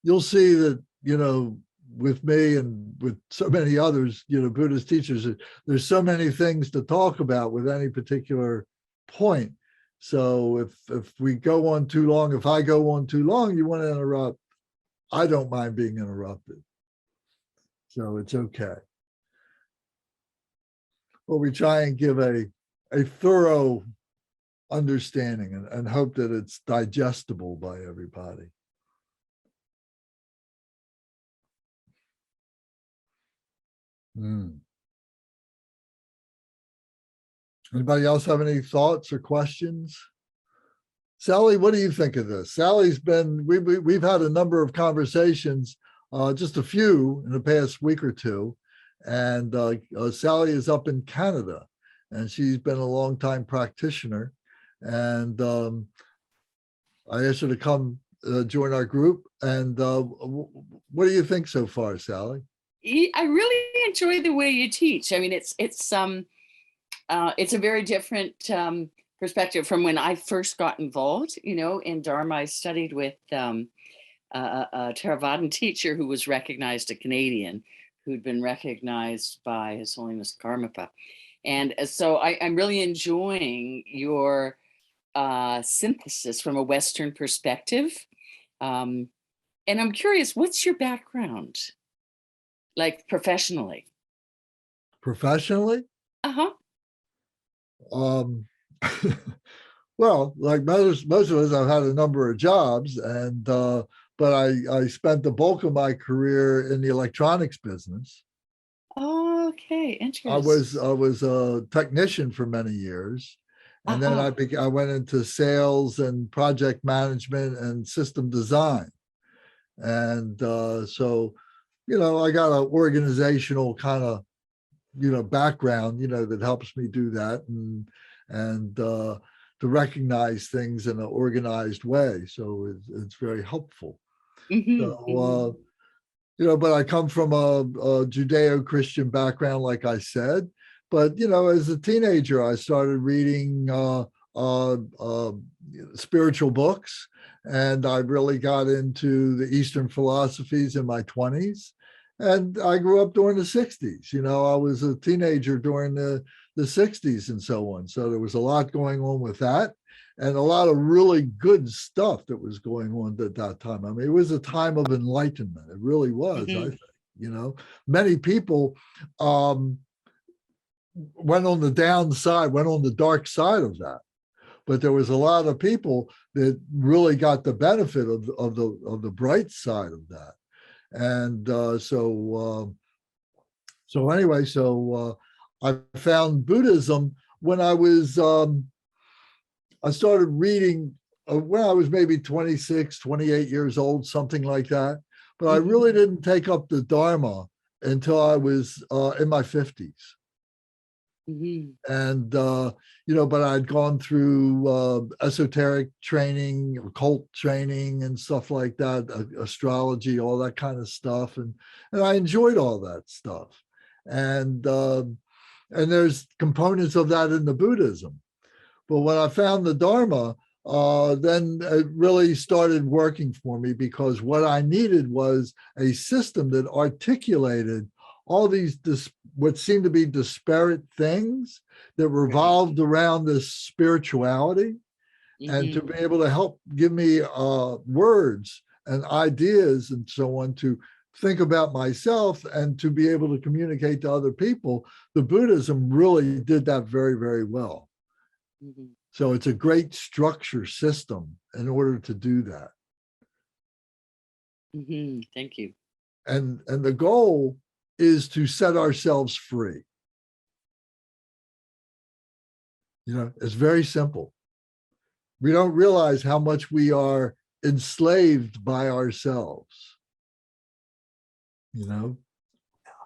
You'll see that, with me and with so many others, Buddhist teachers, there's so many things to talk about with any particular point. So if we go on too long, if I go on too long, you want to interrupt, I don't mind being interrupted. So it's okay. But we try and give a thorough understanding and hope that it's digestible by everybody. Anybody else have any thoughts or questions? Sally, what do you think of this? Sally's been, we've had a number of conversations, just a few in the past week or two. And Sally is up in Canada and she's been a long-time practitioner. And I asked her to come join our group. And what do you think so far, Sally? I really enjoy the way you teach. I mean, it's a very different perspective from when I first got involved, in Dharma. I studied with a Theravadan teacher who was recognized, a Canadian, who'd been recognized by His Holiness Karmapa. And so I'm really enjoying your synthesis from a Western perspective. And And I'm curious, what's your background, like professionally? Professionally, Uh-huh. um, well, like most of us, I've had a number of jobs, and but I spent the bulk of my career in the electronics business. Okay, I interesting. was a technician for many years, and then Uh-huh. I went into sales and project management and system design. And so, I got an organizational kind of, background, that helps me do that, and to recognize things in an organized way. So it's very helpful. Mm-hmm, So, but I come from a Judeo-Christian background, like I said. But, as a teenager, I started reading uh, uh, spiritual books, and I really got into the Eastern philosophies in my 20s. And I grew up during the 60s. I was a teenager during the 60s and so on. So there was a lot going on with that, and a lot of really good stuff that was going on at that time. I mean, it was a time of enlightenment. It really was, I mm-hmm. think. Many people went on the downside, went on the dark side of that. But there was a lot of people that really got the benefit of the bright side of that. And so anyway, I found Buddhism when I started reading when I was maybe 26, 28 years old, something like that. But I Mm-hmm. really didn't take up the Dharma until I was in my 50s. Mm-hmm. And, but I'd gone through esoteric training, occult training and stuff like that, astrology, all that kind of stuff. And I enjoyed all that stuff. And there's components of that in the Buddhism. But when I found the Dharma, then it really started working for me, because what I needed was a system that articulated all these what seemed to be disparate things that revolved around this spirituality, and to Mm-hmm. be able to help give me words and ideas and so on to think about myself and to be able to communicate to other people. The Buddhism really did that very, very well. Mm-hmm. So it's a great structure system in order to do that. Mm-hmm. Thank you. And the goal is to set ourselves free. It's very simple. We don't realize how much we are enslaved by ourselves.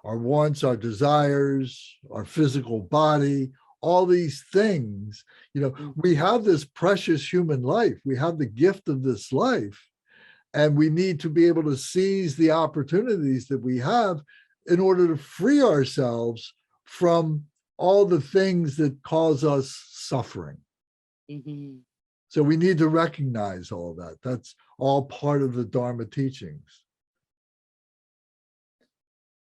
Our wants, our desires, our physical body, all these things. We have this precious human life. We have the gift of this life, and we need to be able to seize the opportunities that we have in order to free ourselves from all the things that cause us suffering. Mm-hmm. So we need to recognize all that. That's all part of the Dharma teachings.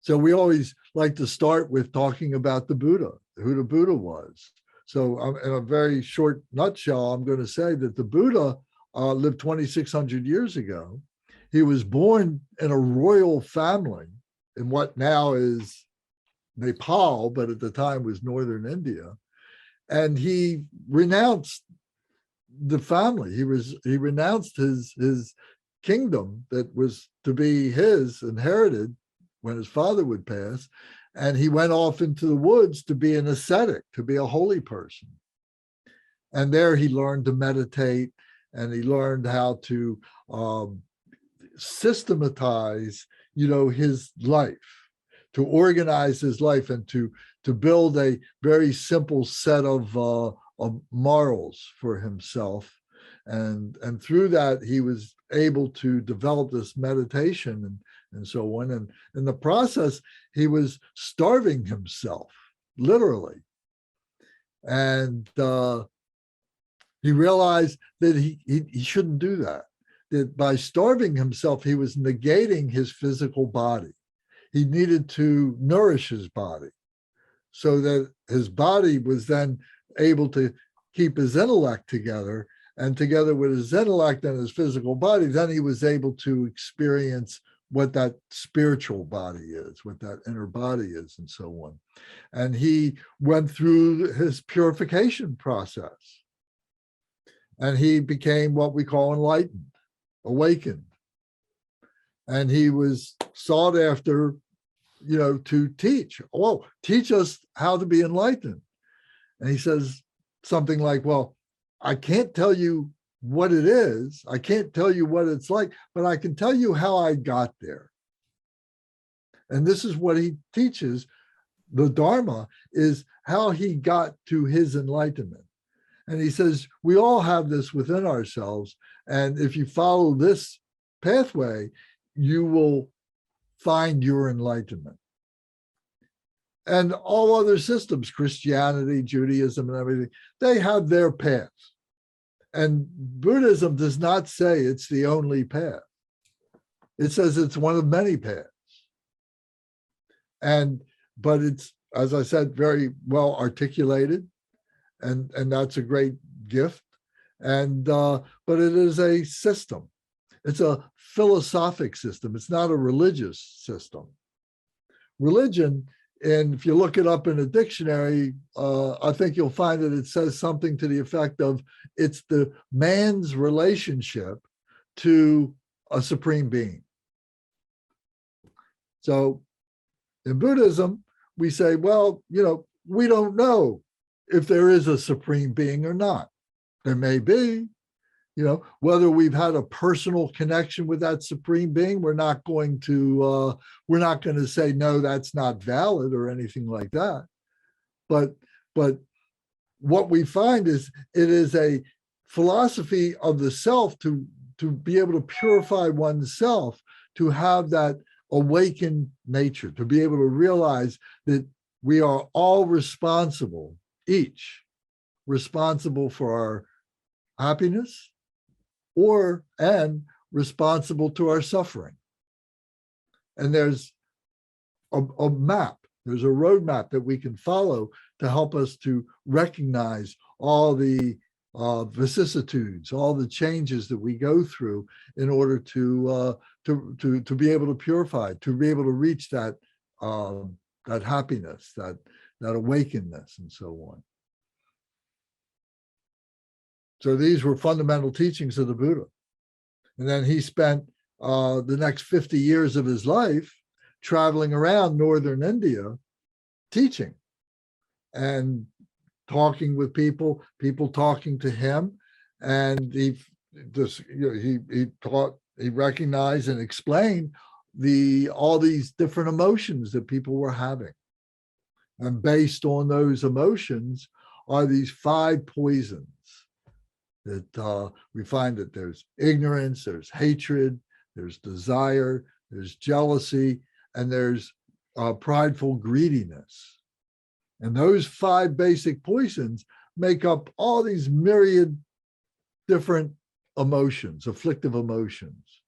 So we always like to start with talking about the Buddha, who the Buddha was. So in a very short nutshell, I'm going to say that the Buddha lived 2,600 years ago. He was born in a royal family in what now is Nepal, but at the time was northern India. And he renounced the family. He renounced his kingdom that was to be his, inherited when his father would pass. And he went off into the woods to be an ascetic, to be a holy person. And there he learned to meditate, and he learned how to systematize, his life, to organize his life, and to build a very simple set of morals for himself. And through that, he was able to develop this meditation and so on. And in the process, he was starving himself, literally. And he realized that he shouldn't do that, that by starving himself, he was negating his physical body. He needed to nourish his body so that his body was then able to keep his intellect together And together with his intellect and his physical body, then he was able to experience what that spiritual body is, what that inner body is, and so on. And he went through his purification process. And he became what we call enlightened, awakened. And he was sought after, to teach. Oh, teach us how to be enlightened. And he says something like, well, I can't tell you what it is. I can't tell you what it's like, but I can tell you how I got there. And this is what he teaches. The Dharma is how he got to his enlightenment. And he says, we all have this within ourselves. And if you follow this pathway, you will find your enlightenment. And all other systems, Christianity, Judaism, and everything, they have their path. And Buddhism does not say it's the only path. It says it's one of many paths. But it's, as I said, very well articulated, and that's a great gift. But it is a system. It's a philosophic system. It's not a religious system. Religion, and if you look it up in a dictionary, I think you'll find that it says something to the effect of it's the man's relationship to a supreme being. So in Buddhism, we say, well, we don't know if there is a supreme being or not. There may be, whether we've had a personal connection with that supreme being, we're not going to say, no, that's not valid or anything like that. But what we find is it is a philosophy of the self to be able to purify oneself, to have that awakened nature, to be able to realize that we are all responsible, each responsible for our happiness and responsible to our suffering. And there's a map, there's a roadmap that we can follow to help us to recognize all the vicissitudes, all the changes that we go through in order to be able to purify, to be able to reach that happiness, that awakenedness, and so on. So these were fundamental teachings of the Buddha. And then he spent the next 50 years of his life traveling around northern India, teaching and talking with people talking to him. And he recognized and explained all these different emotions that people were having. And based on those emotions are these 5 poisons that we find that there's ignorance, there's hatred, there's desire, there's jealousy, and there's prideful greediness. And those 5 basic poisons make up all these myriad different emotions, afflictive emotions.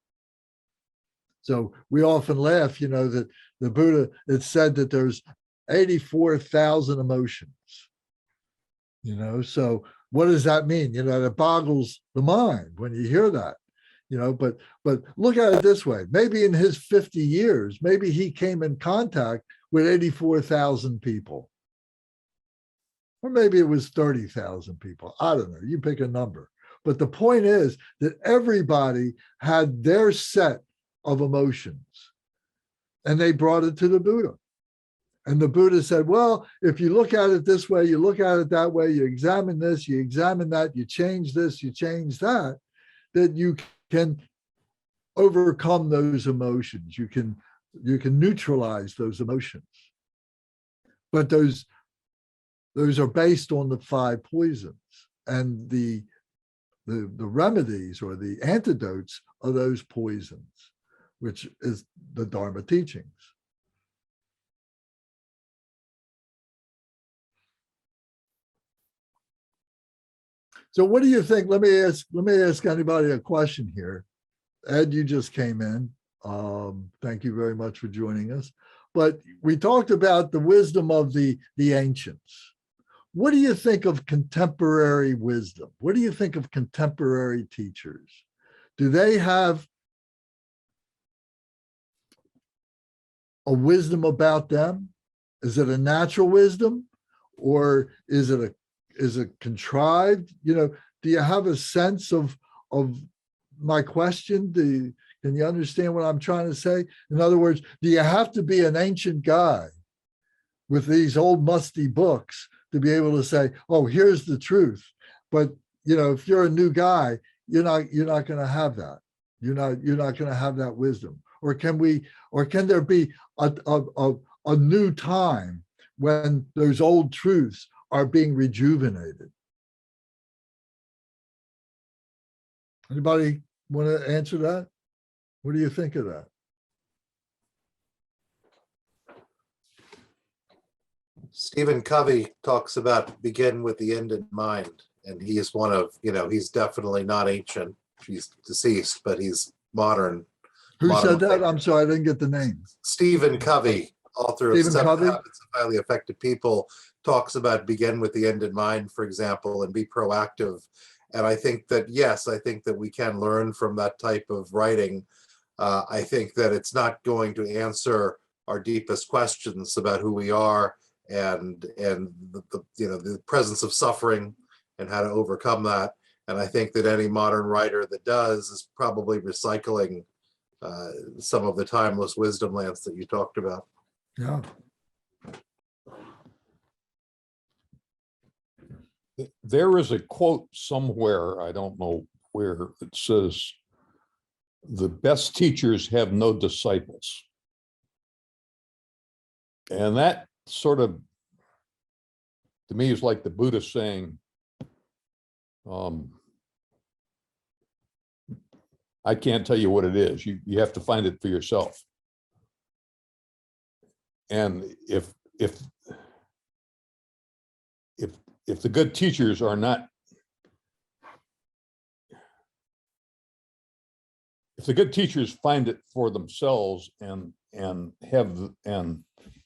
So we often laugh, that the Buddha, it's said that there's 84,000 emotions, so what does that mean? That boggles the mind when you hear that, but look at it this way. Maybe in his 50 years, maybe he came in contact with 84,000 people. Or maybe it was 30,000 people. I don't know. You pick a number. But the point is that everybody had their set of emotions, and they brought it to the Buddha. And the Buddha said, well, if you look at it this way, you look at it that way, you examine this, you examine that, you change this, you change that, that you can overcome those emotions. You can neutralize those emotions. But those are based on the 5 poisons, and the remedies or the antidotes are those poisons, which is the Dharma teachings. So what do you think? Let me ask anybody a question here. Ed, you just came in. Thank you very much for joining us. But we talked about the wisdom of the ancients. what do you think of contemporary wisdom? What do you think of contemporary teachers? Do they have a wisdom about them? Is it a natural wisdom, or is it contrived? Do you have a sense of my question? Can you understand what I'm trying to say? In other words, do you have to be an ancient guy with these old musty books to be able to say, oh, here's the truth? But if you're a new guy, you're not going to have that. You're not going to have that wisdom. Or can there be a new time when those old truths are being rejuvenated? Anybody want to answer that? What do you think of that? Stephen Covey talks about begin with the end in mind. And he is one of, he's definitely not ancient. He's deceased, but he's modern. Who modern said that? thinker. I'm sorry, I didn't get the name. Stephen Covey, author of Stephen Seven Covey? Habits of Highly Effective People, talks about begin with the end in mind, for example, and be proactive. And I think that, yes, I think that we can learn from that type of writing. I think that it's not going to answer our deepest questions about who we are and the presence of suffering and how to overcome that. And I think that any modern writer that does is probably recycling some of the timeless wisdom lands that you talked about. Yeah. There is a quote somewhere, I don't know where, it says, the best teachers have no disciples. And that sort of, to me, is like the Buddha saying, I can't tell you what it is. You have to find it for yourself. And if the good teachers are not, if the good teachers find it for themselves and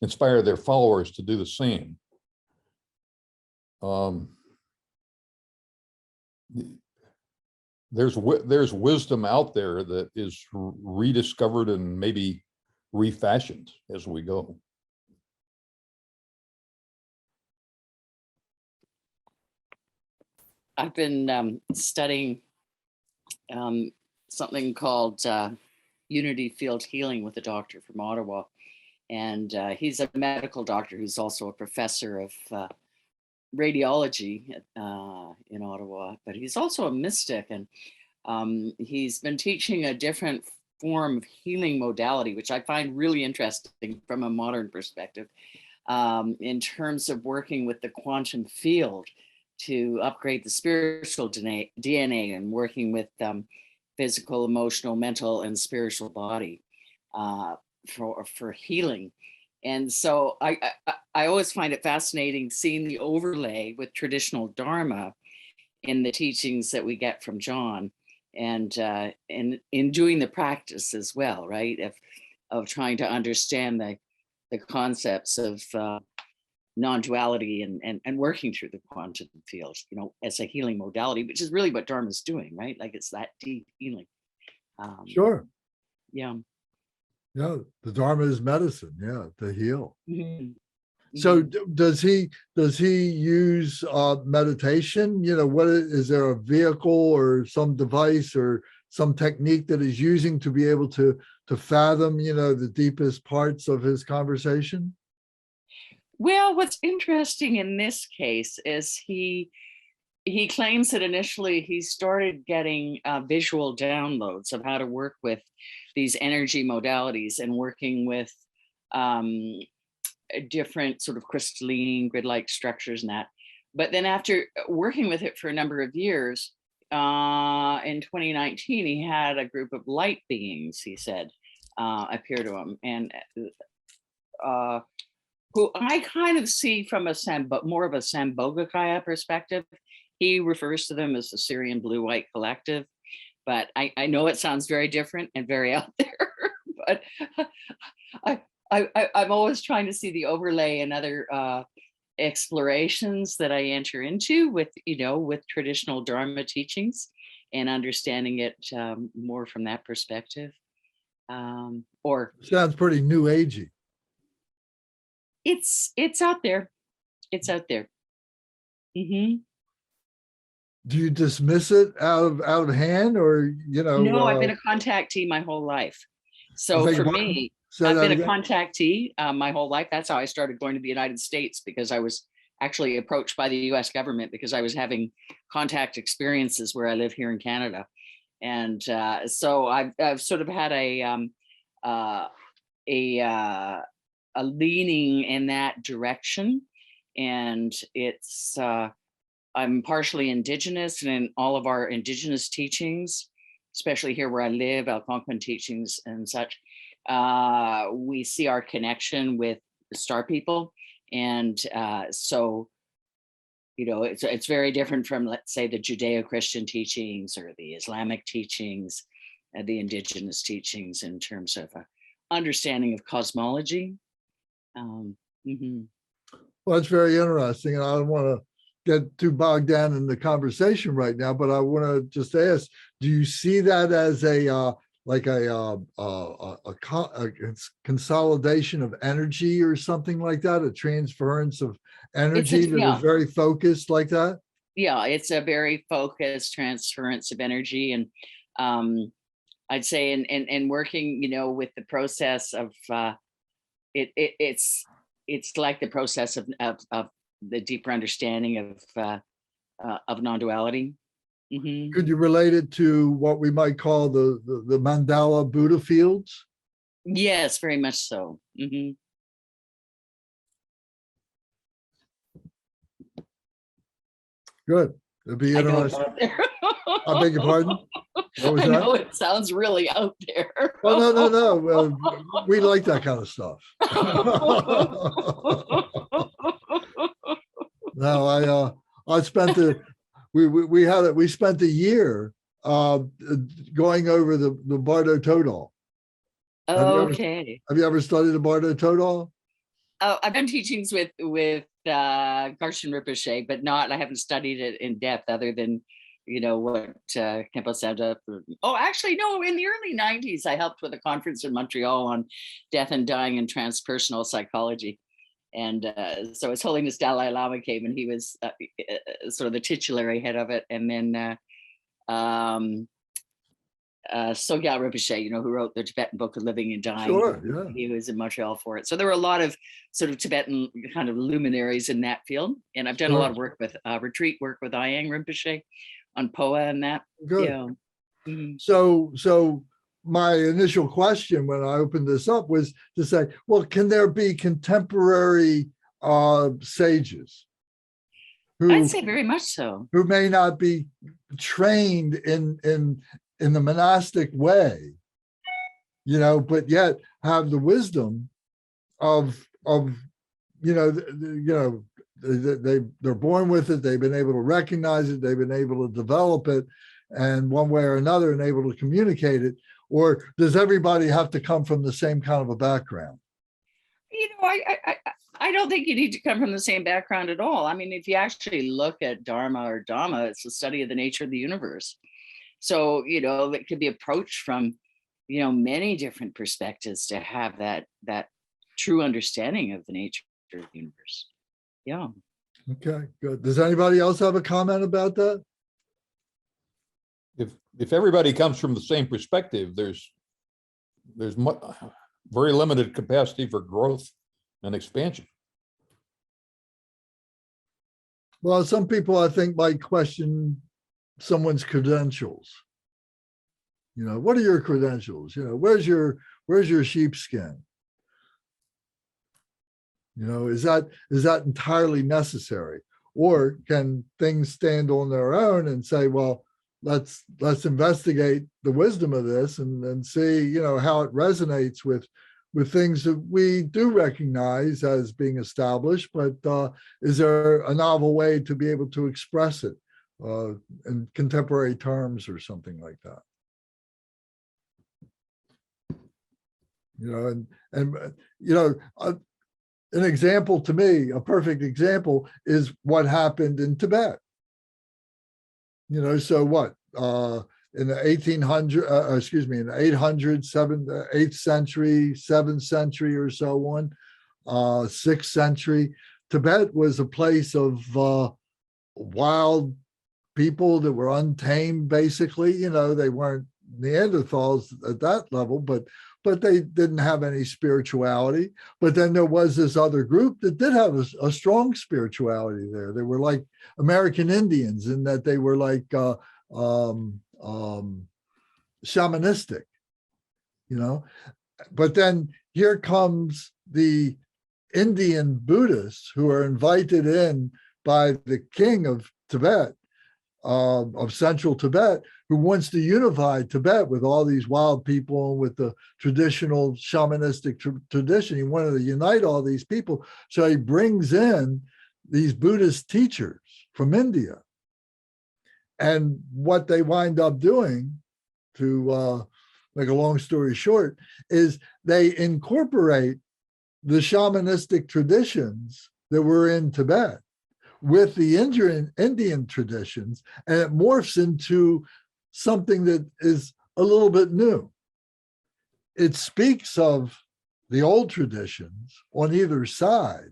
inspire their followers to do the same, there's wisdom out there that is rediscovered and maybe refashioned as we go. I've been studying something called unity field healing with a doctor from Ottawa. And he's a medical doctor who's also a professor of radiology in Ottawa, but he's also a mystic. And he's been teaching a different form of healing modality, which I find really interesting from a modern perspective, in terms of working with the quantum field to upgrade the spiritual DNA and working with physical, emotional, mental, and spiritual body for healing. And so I always find it fascinating seeing the overlay with traditional Dharma in the teachings that we get from John, and in doing the practice as well, right? Of trying to understand the concepts of non-duality and working through the quantum field, as a healing modality, which is really what Dharma is doing, right? Like it's that deep healing. Sure. Yeah. Yeah. The Dharma is medicine. Yeah. To heal. Mm-hmm. So does he use meditation? What is there a vehicle or some device or some technique that he's using to be able to fathom, the deepest parts of his conversation? Well, what's interesting in this case is he claims that initially he started getting visual downloads of how to work with these energy modalities and working with different sort of crystalline grid-like structures and that. But then after working with it for a number of years, in 2019, he had a group of light beings, he said, appear to him, and who I kind of see from more of a Sambhogakaya perspective. He refers to them as the Syrian Blue-White Collective, but I know it sounds very different and very out there, but I'm always trying to see the overlay and other explorations that I enter into with, with traditional Dharma teachings and understanding it more from that perspective. Or Sounds pretty new agey. it's out there. It's out there. Mm-hmm. Do you dismiss it out of hand, or No, I've been a contactee my whole life. So beg for your pardon? me, Say I've that been a again? contactee my whole life. That's how I started going to the United States, because I was actually approached by the US government because I was having contact experiences where I live here in Canada. And so I've sort of had a leaning in that direction. And it's, I'm partially Indigenous, and in all of our Indigenous teachings, especially here where I live, Algonquin teachings and such, we see our connection with the star people. And so, it's very different from, let's say, the Judeo-Christian teachings or the Islamic teachings, the Indigenous teachings in terms of understanding of cosmology. Mhm. Well, it's very interesting, and I don't want to get too bogged down in the conversation right now, but I want to just ask: do you see that as a consolidation of energy or something like that, a transference of energy that is very focused like that? Yeah, it's a very focused transference of energy. And I'd say in working, with the process of it's like the process of the deeper understanding of non-duality. Mm-hmm. Could you relate it to what we might call the mandala Buddha fields? Yes, very much so. Mm-hmm. Good. It'd be interesting. I beg your pardon? What was I that? know it sounds really out there. Oh, no. Well, we like that kind of stuff. No, I spent we spent a year going over the Bardo Todal. Okay. Have you ever studied the Bardo Todal? Oh, I've done teachings with Garshan Rinpoche, but I haven't studied it in depth other than, what Khenpo Samdap. Oh, actually, no, in the early 90s, I helped with a conference in Montreal on death and dying and transpersonal psychology. And so His Holiness Dalai Lama came, and he was sort of the titular head of it. And then Sogyal Rinpoche, who wrote the Tibetan Book of Living and Dying. Sure, yeah. He was in Montreal for it. So there were a lot of sort of Tibetan kind of luminaries in that field. And I've done a lot of work with retreat work with Ayang Rinpoche on POA and that. Good. Yeah. Mm-hmm. So my initial question when I opened this up was to say, well, can there be contemporary sages I'd say very much so. who may not be trained in the monastic way, but yet have the wisdom of they're born with it, they've been able to recognize it, they've been able to develop it, and one way or another, and able to communicate it? Or does everybody have to come from the same kind of a background? I don't think you need to come from the same background at all. I mean, if you actually look at Dharma or Dhamma, it's the study of the nature of the universe. So, it could be approached from, many different perspectives to have that true understanding of the nature of the universe. Yeah. Okay, good. Does anybody else have a comment about that? If everybody comes from the same perspective, there's very limited capacity for growth and expansion. Well, some people, I think, might question someone's credentials. What are your credentials? Where's your sheepskin? Is that entirely necessary? Or can things stand on their own and say, well, let's investigate the wisdom of this and see, how it resonates with things that we do recognize as being established, but is there a novel way to be able to express it in contemporary terms or something like that? an example to me, a perfect example is what happened in Tibet. So what? In the 1800, in the 8th century, 7th century or so on, 6th century, Tibet was a place of wild people that were untamed, basically. They weren't Neanderthals at that level, but they didn't have any spirituality. But then there was this other group that did have a strong spirituality there. They were like American Indians in that they were like shamanistic, But then here comes the Indian Buddhists who are invited in by the king of Tibet, of central Tibet, who wants to unify Tibet with all these wild people, with the traditional shamanistic tradition. He wanted to unite all these people. So he brings in these Buddhist teachers from India. And what they wind up doing, to make a long story short, is they incorporate the shamanistic traditions that were in Tibet with the Indian traditions, and it morphs into something that is a little bit new. It speaks of the old traditions on either side,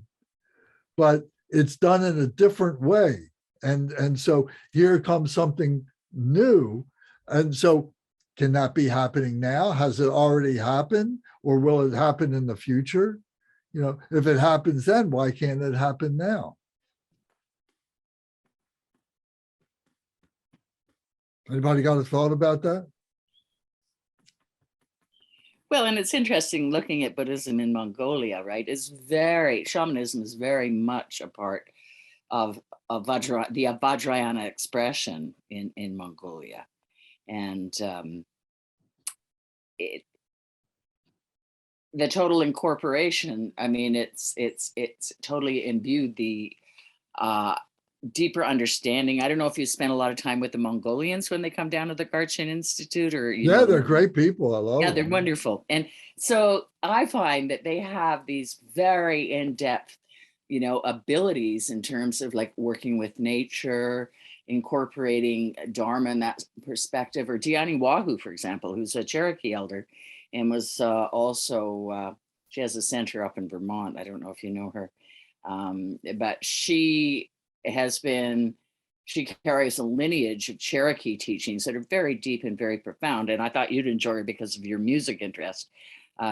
but it's done in a different way. And so here comes something new. And so can that be happening now? Has it already happened? Or will it happen in the future? If it happens then, why can't it happen now? Anybody got a thought about that? Well, and it's interesting looking at Buddhism in Mongolia, right? Shamanism is very much a part of the Vajrayana expression in Mongolia. And the total incorporation, it's totally imbued the deeper understanding. I don't know if you spent a lot of time with the Mongolians when they come down to the Garchin Institute, or they're great people. I love them. They're wonderful. And so I find that they have these very in-depth, abilities in terms of like working with nature, incorporating Dharma in that perspective. Or Diani Wahu, for example, who's a Cherokee elder and was also, she has a center up in Vermont. I don't know if you know her, but she carries a lineage of Cherokee teachings that are very deep and very profound. And I thought you'd enjoy her because of your music interest.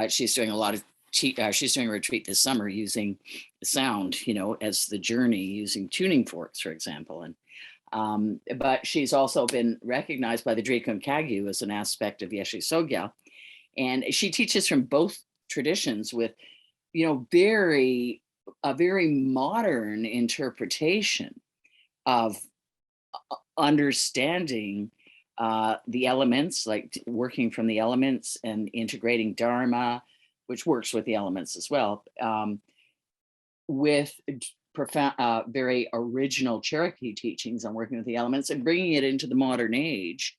She's doing she's doing a retreat this summer using sound, as the journey, using tuning forks, for example. And but she's also been recognized by the Drikung Kagyu as an aspect of Yeshe Sogyal. And she teaches from both traditions with, a very modern interpretation of understanding the elements, like working from the elements and integrating Dharma, which works with the elements as well, with profound, very original Cherokee teachings on working with the elements and bringing it into the modern age,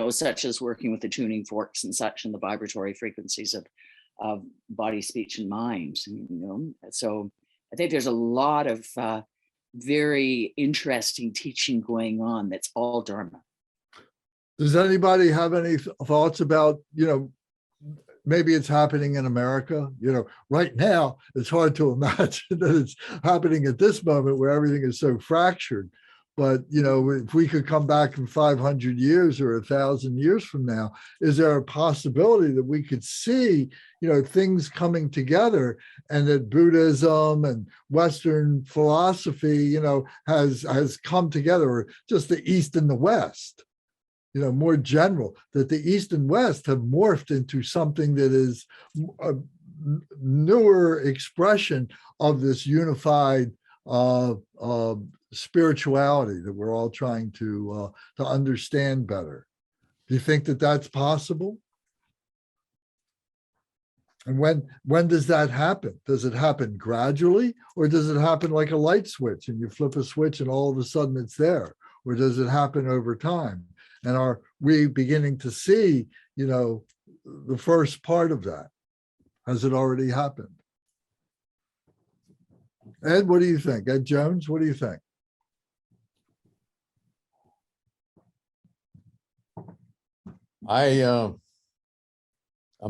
such as working with the tuning forks and such, and the vibratory frequencies of body, speech, and mind. So I think there's a lot of very interesting teaching going on that's all Dharma. Does anybody have any thoughts about, maybe it's happening in America? Right now, it's hard to imagine that it's happening at this moment where everything is so fractured. But, if we could come back in 500 years or 1,000 years from now, is there a possibility that we could see, things coming together, and that Buddhism and Western philosophy, has come together, or just the East and the West, more general, that the East and West have morphed into something that is a newer expression of this unified spirituality that we're all trying to understand better? Do you think that that's possible? And when does that happen? Does it happen gradually, or does it happen like a light switch and you flip a switch and all of a sudden it's there? Or does it happen over time? And are we beginning to see, the first part of that? Has it already happened? Ed, what do you think? Ed Jones, what do you think? I'm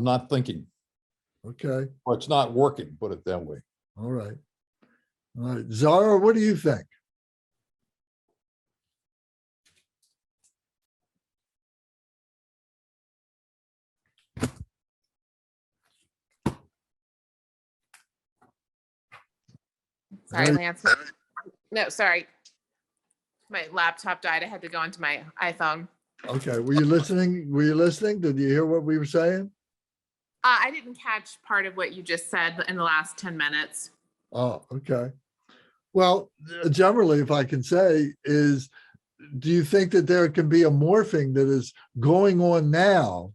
not thinking, Okay, or it's not working, put it that way. all right. All right, Zara, what do you think? Sorry, Hey. Lance. No, sorry. My laptop died. I had to go into my iPhone. Okay, were you listening? Were you listening? Did you hear what we were saying? I didn't catch part of what you just said in the last 10 minutes. Oh, okay. Well, generally, if I can say, is do you think that there can be a morphing that is going on now,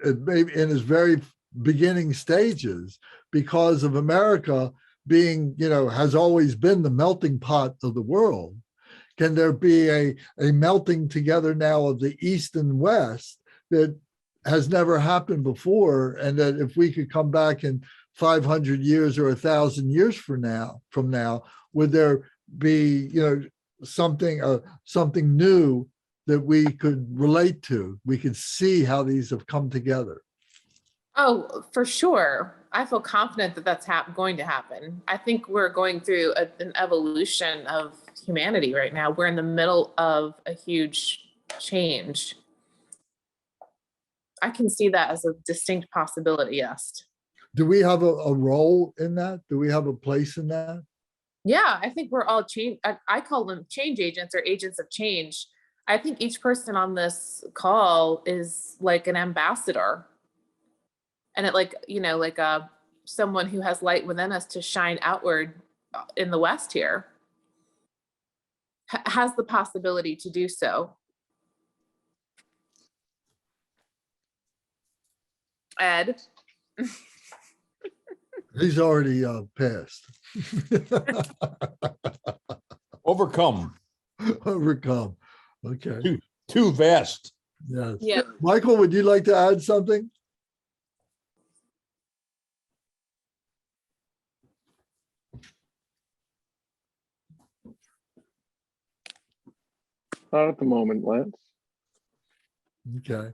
maybe in its very beginning stages, because of America being, has always been the melting pot of the world? Can there be a melting together now of the East and West that has never happened before? And that if we could come back in 500 years or 1,000 years from now, would there be, something new that we could relate to? We could see how these have come together. Oh, for sure. I feel confident that that's going to happen. I think we're going through an evolution of humanity right now. We're in the middle of a huge change. I can see that as a distinct possibility, yes. Do we have a role in that? Do we have a place in that? Yeah, I think we're all change. I call them change agents or agents of change. I think each person on this call is like an ambassador. And it like someone who has light within us to shine outward in the West here has the possibility to do so. Ed. He's already passed. Overcome, Overcome. Okay. too vast. Yes. Yeah. Michael, would you like to add something? Not at the moment, Lance. Okay.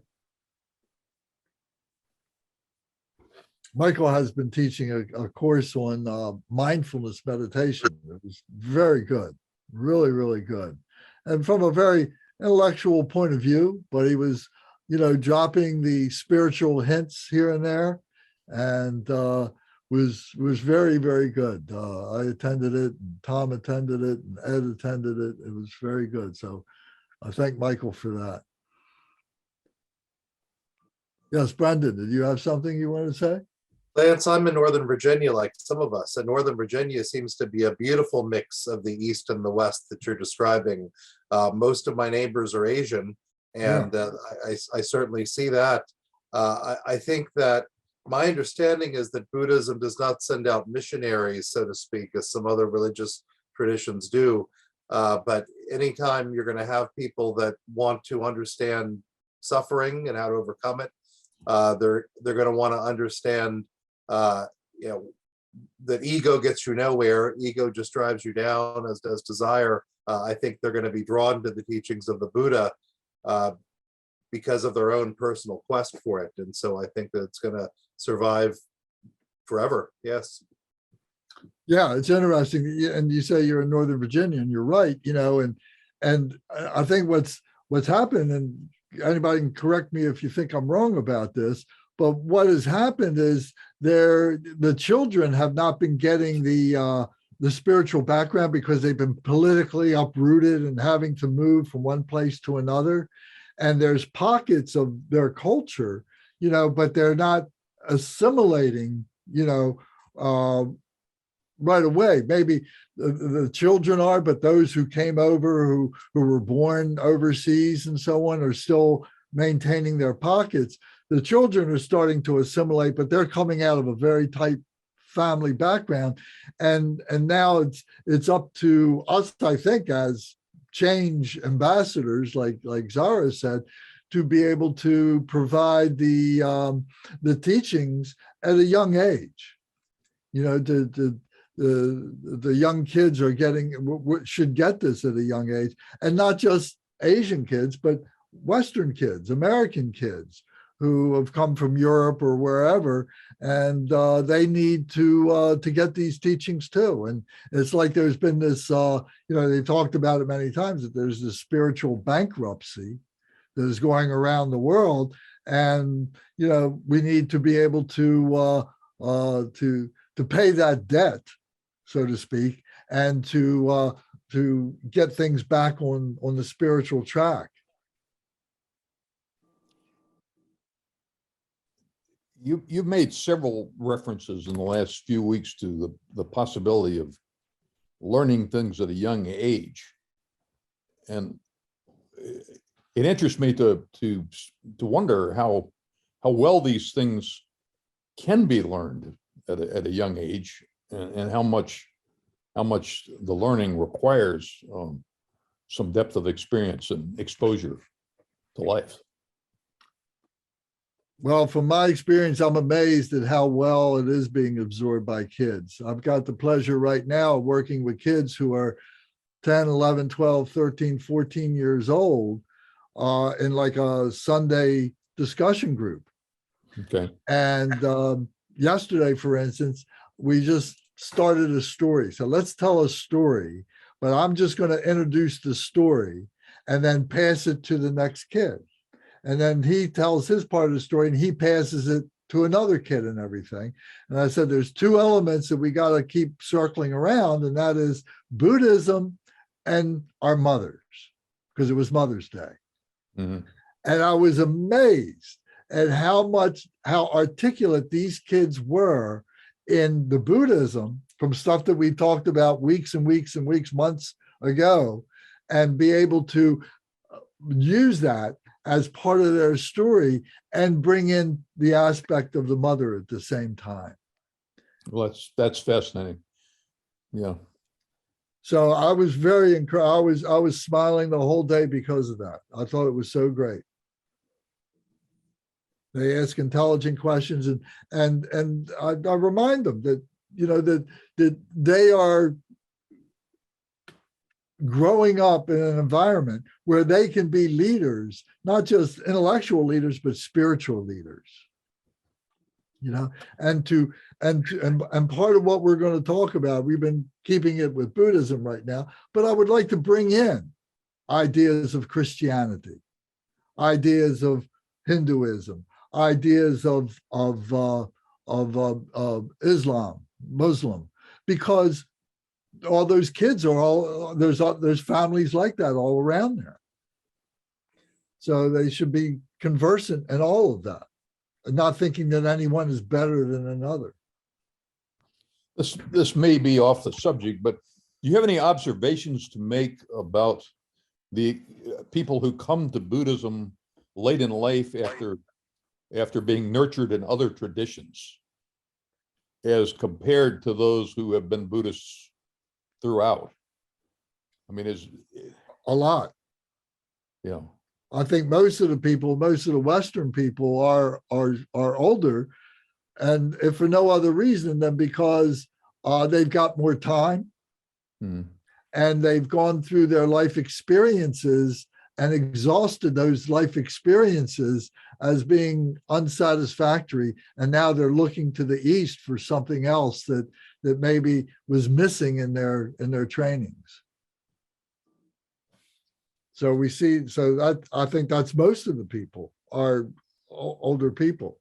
Michael has been teaching a course on mindfulness meditation. It was very good, really, really good. And from a very intellectual point of view, but he was, dropping the spiritual hints here and there, and was very, very good. I attended it, and Tom attended it, and Ed attended it. It was very good. So I thank Michael for that. Yes, Brendan, did you have something you want to say? Lance, I'm in Northern Virginia, like some of us, and Northern Virginia seems to be a beautiful mix of the East and the West that you're describing. Most of my neighbors are Asian, and I certainly see that. I think that my understanding is that Buddhism does not send out missionaries, so to speak, as some other religious traditions do. But anytime you're going to have people that want to understand suffering and how to overcome it, they're going to want to understand that ego gets you nowhere. Ego just drives you down, as does desire. I think they're going to be drawn to the teachings of the Buddha because of their own personal quest for it. And so I think that it's going to survive forever. Yes. Yeah, it's interesting. And you say you're in Northern Virginia, and you're right, and I think what's happened, and anybody can correct me if you think I'm wrong about this, but what has happened is the children have not been getting the spiritual background because they've been politically uprooted and having to move from one place to another. And there's pockets of their culture, but they're not assimilating, right away. Maybe the children are, but those who came over, who were born overseas and so on, are still maintaining their pockets. The children are starting to assimilate, but they're coming out of a very tight family background. And now it's up to us, I think, as change ambassadors, like Zara said, to be able to provide the teachings at a young age, to the young kids are getting, should get this at a young age, and not just Asian kids, but Western kids, American kids who have come from Europe or wherever, and they need to get these teachings too. And it's like there's been this, they talked about it many times, that there's this spiritual bankruptcy that is going around the world, and we need to be able to pay that debt, so to speak, and to get things back on the spiritual track. You've made several references in the last few weeks to the possibility of learning things at a young age, and it interests me to wonder how well these things can be learned at a young age, and how much the learning requires some depth of experience and exposure to life. Well, from my experience, I'm amazed at how well it is being absorbed by kids. I've got the pleasure right now of working with kids who are 10, 11, 12, 13, 14 years old in like a Sunday discussion group. Okay. And yesterday, for instance, we just started a story. So let's tell a story, but I'm just going to introduce the story and then pass it to the next kid. And then he tells his part of the story and he passes it to another kid and everything. And I said, there's two elements that we got to keep circling around, and that is Buddhism and our mothers, because it was Mother's Day. Mm-hmm. And I was amazed at how articulate these kids were in the Buddhism, from stuff that we talked about weeks and weeks and weeks, months ago, and be able to use that as part of their story and bring in the aspect of the mother at the same time. Well, that's fascinating. Yeah. So I was very encouraged. I was smiling the whole day because of that. I thought it was so great. They ask intelligent questions, and I remind them that that they are growing up in an environment where they can be leaders, not just intellectual leaders, but spiritual leaders. And part of what we're going to talk about, we've been keeping it with Buddhism right now, but I would like to bring in ideas of Christianity, ideas of Hinduism, ideas of Islam, Muslim, because all those kids are there's families like that all around there. So they should be conversant in all of that, and not thinking that anyone is better than another. This may be off the subject, but do you have any observations to make about the people who come to Buddhism late in life after being nurtured in other traditions, as compared to those who have been Buddhists throughout? I mean, is a lot. Yeah. I think most of the Western people are older, and if for no other reason than because they've got more time, and they've gone through their life experiences and exhausted those life experiences as being unsatisfactory, and now they're looking to the East for something else that maybe was missing in their trainings. So we see, I think that's most of the people are older people.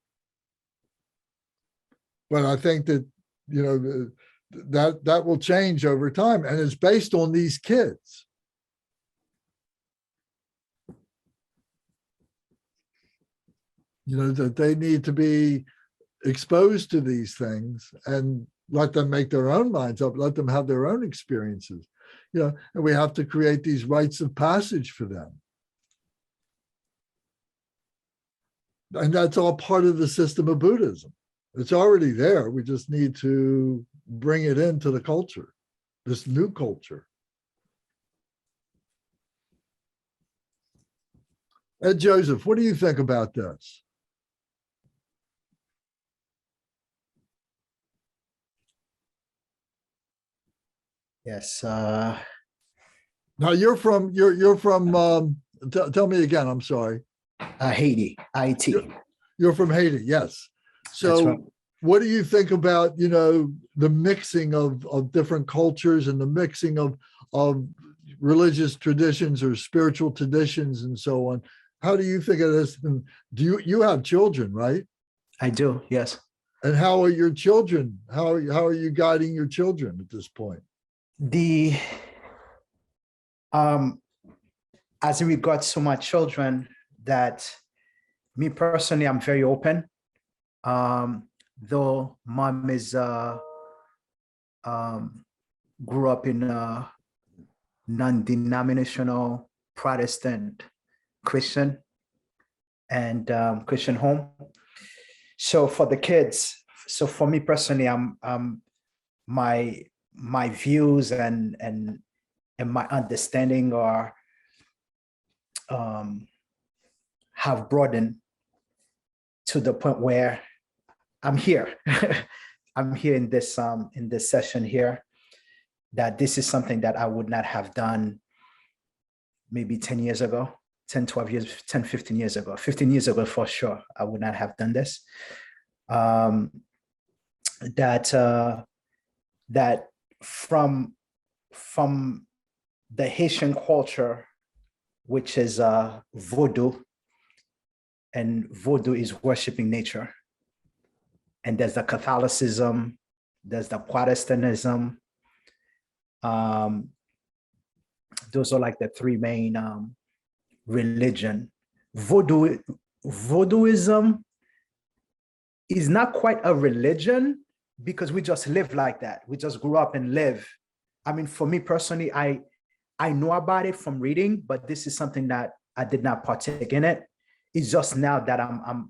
But I think that, that will change over time, and it's based on these kids. That they need to be exposed to these things and let them make their own minds up, let them have their own experiences. And we have to create these rites of passage for them. And that's all part of the system of Buddhism. It's already there. We just need to bring it into the culture, this new culture. Ed Joseph, what do you think about this? Yes. Now tell me again, I'm sorry. Haiti, IT. You're from Haiti, yes. That's So right. what do you think about, the mixing of different cultures and the mixing of religious traditions or spiritual traditions and so on? How do you think of this? And do you have children, right? I do. Yes. And how are your children? How are you guiding your children at this point? The as in regards to my children, that me personally, I'm very open. Though mom is grew up in a non-denominational Protestant Christian and Christian home. So for the kids, so for me personally, my views and my understanding are have broadened to the point where I'm here. I'm here in this session here, that this is something that I would not have done maybe 10 years ago, 10, 12 years, 10, 15 years ago, 15 years ago for sure, I would not have done this. That from the Haitian culture, which is voodoo, and voodoo is worshiping nature. And there's the Catholicism, there's the Protestantism. Those are like the three main religion. Voodooism is not quite a religion because we just live like that. We just grew up and live. I mean, for me personally, I know about it from reading, but this is something that I did not partake in it. It's just now that I'm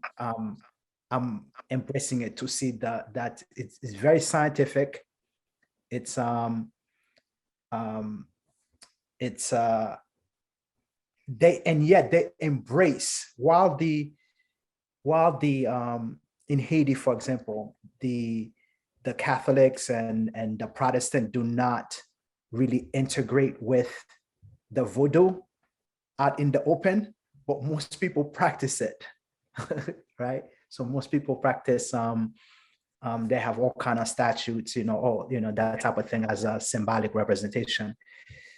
embracing it to see that it's very scientific. It's they embrace while the in Haiti, for example, the Catholics and the Protestant do not really integrate with the voodoo out in the open, but most people practice it, right? So most people practice. They have all kind of statutes, that type of thing as a symbolic representation.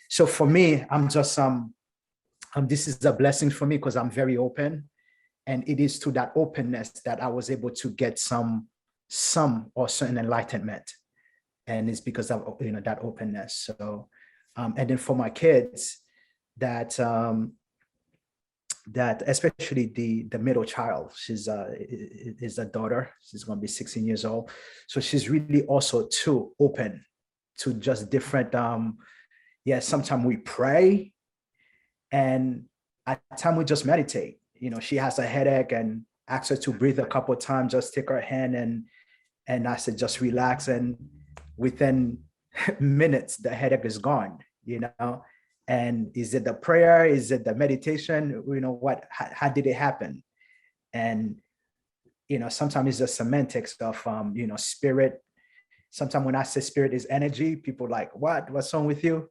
So for me, I'm just this is a blessing for me because I'm very open, and it is to that openness that I was able to get some or certain enlightenment, and it's because of that openness. So, and then for my kids, that especially the middle child, she's is a daughter. She's going to be 16 years old, so she's really also too open to just different. Sometimes we pray, and at times we just meditate. She has a headache and ask her to breathe a couple of times, just take her hand and I said, just relax. And within minutes, the headache is gone, And is it the prayer? Is it the meditation? How did it happen? And, sometimes it's the semantics of, spirit. Sometimes when I say spirit is energy, people like, what's wrong with you?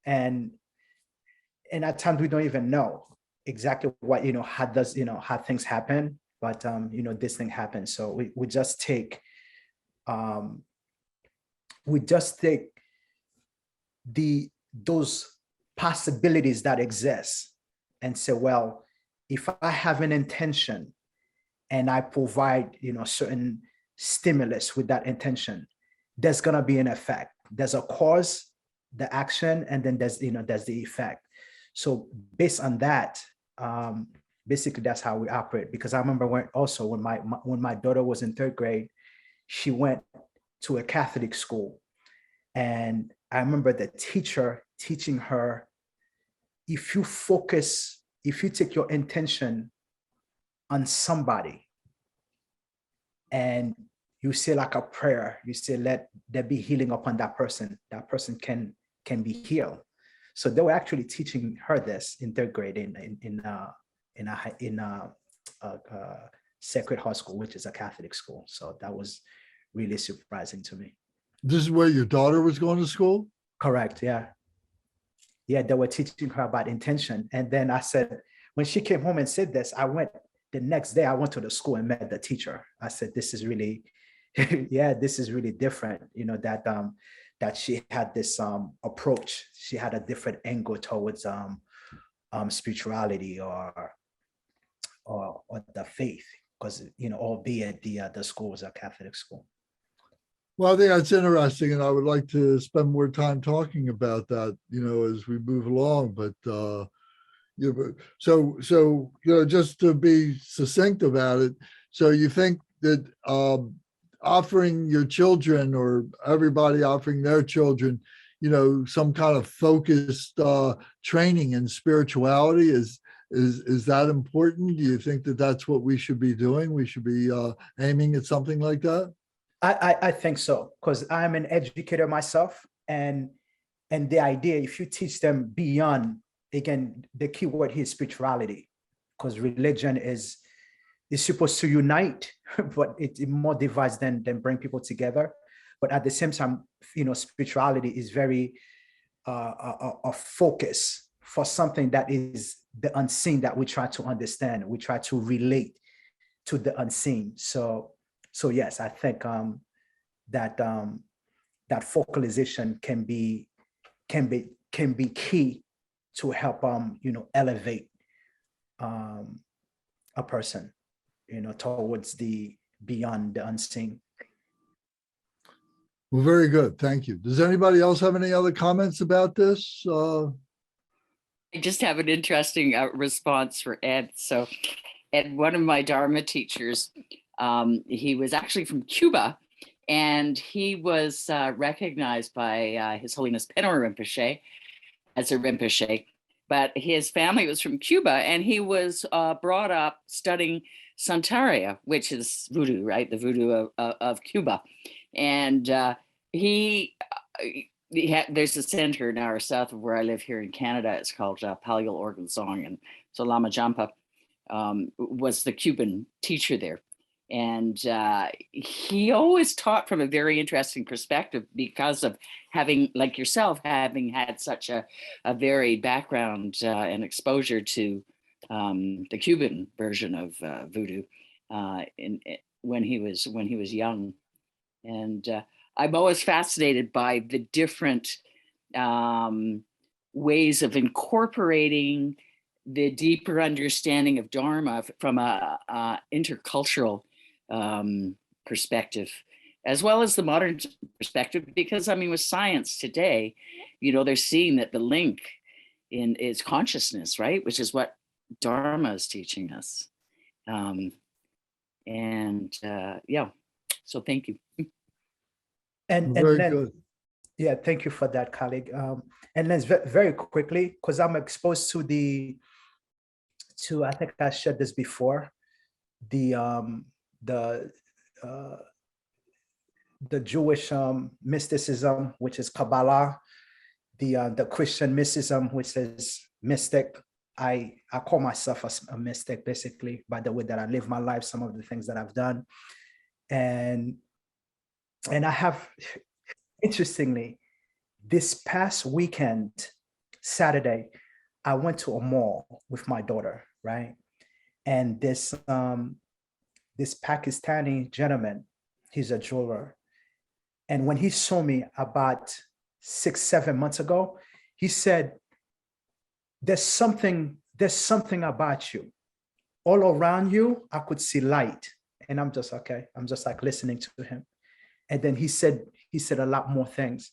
And at times we don't even know exactly what, how things happen, but, this thing happens. So we just take those possibilities that exist and say, well, if I have an intention and I provide, certain stimulus with that intention, there's going to be an effect. There's a cause, the action, and then there's the effect. So based on that, basically that's how we operate. Because I remember when my daughter was in 3rd grade, she went to a Catholic school, and I remember the teacher teaching her, if you take your intention on somebody and you say like a prayer, you say, let there be healing upon that person can be healed. So they were actually teaching her this in 3rd grade in Sacred Heart School, which is a Catholic school. So that was really surprising to me. This is where your daughter was going to school? Correct. Yeah. Yeah. They were teaching her about intention. And then I said, when she came home and said this, the next day I went to the school and met the teacher. I said, this is really, yeah, this is really different. You know, that she had this approach. She had a different angle towards spirituality or the faith, because, you know, albeit the school was a Catholic school. Well, I think that's interesting, and I would like to spend more time talking about that, you know, as we move along. But so you know, just to be succinct about it, so you think that offering your children, or everybody offering their children, you know, some kind of focused training in spirituality is that important? Do you think that that's what we should be doing? We should be aiming at something like that? I think so, because I'm an educator myself, and the idea, if you teach them beyond, again, the key word here is spirituality, because religion is supposed to unite, but it more divides than bring people together. But at the same time, you know, spirituality is very a focus for something that is the unseen, that we try to understand. We try to relate to the unseen. So yes, I think that focalization can be key to help you know, elevate a person, you know, towards the beyond the unseen. Well, very good. Thank you. Does anybody else have any other comments about this? I just have an interesting response for Ed. So Ed, one of my Dharma teachers, he was actually from Cuba, and he was recognized by His Holiness Penor Rinpoche as a Rinpoche, but his family was from Cuba, and he was brought up studying Santeria, which is voodoo, right? The voodoo of Cuba. And there's a center an hour south of where I live here in Canada. It's called Pallial Organ Song. And so Lama Jampa was the Cuban teacher there. And he always taught from a very interesting perspective, because of having, like yourself, having had such a varied background and exposure to the Cuban version of voodoo when he was young. And I'm always fascinated by the different ways of incorporating the deeper understanding of Dharma from a intercultural perspective, as well as the modern perspective, because I mean, with science today, you know, they're seeing that the link is consciousness, right? Which is what Dharma is teaching us. Yeah, so thank you. And Very then, good. yeah, thank you for that, colleague. And then very quickly, because I'm exposed to I think I shared this before, the Jewish mysticism, which is Kabbalah, the Christian mysticism, which is mystic. I call myself a mystic, basically, by the way that I live my life, some of the things that I've done. And I have, interestingly, this past weekend, Saturday, I went to a mall with my daughter, right? And this Pakistani gentleman, he's a jeweler. And when he saw me about 6-7 months ago, he said, there's something about you. All around you, I could see light. And I'm just, okay. I'm just like listening to him. And then he said a lot more things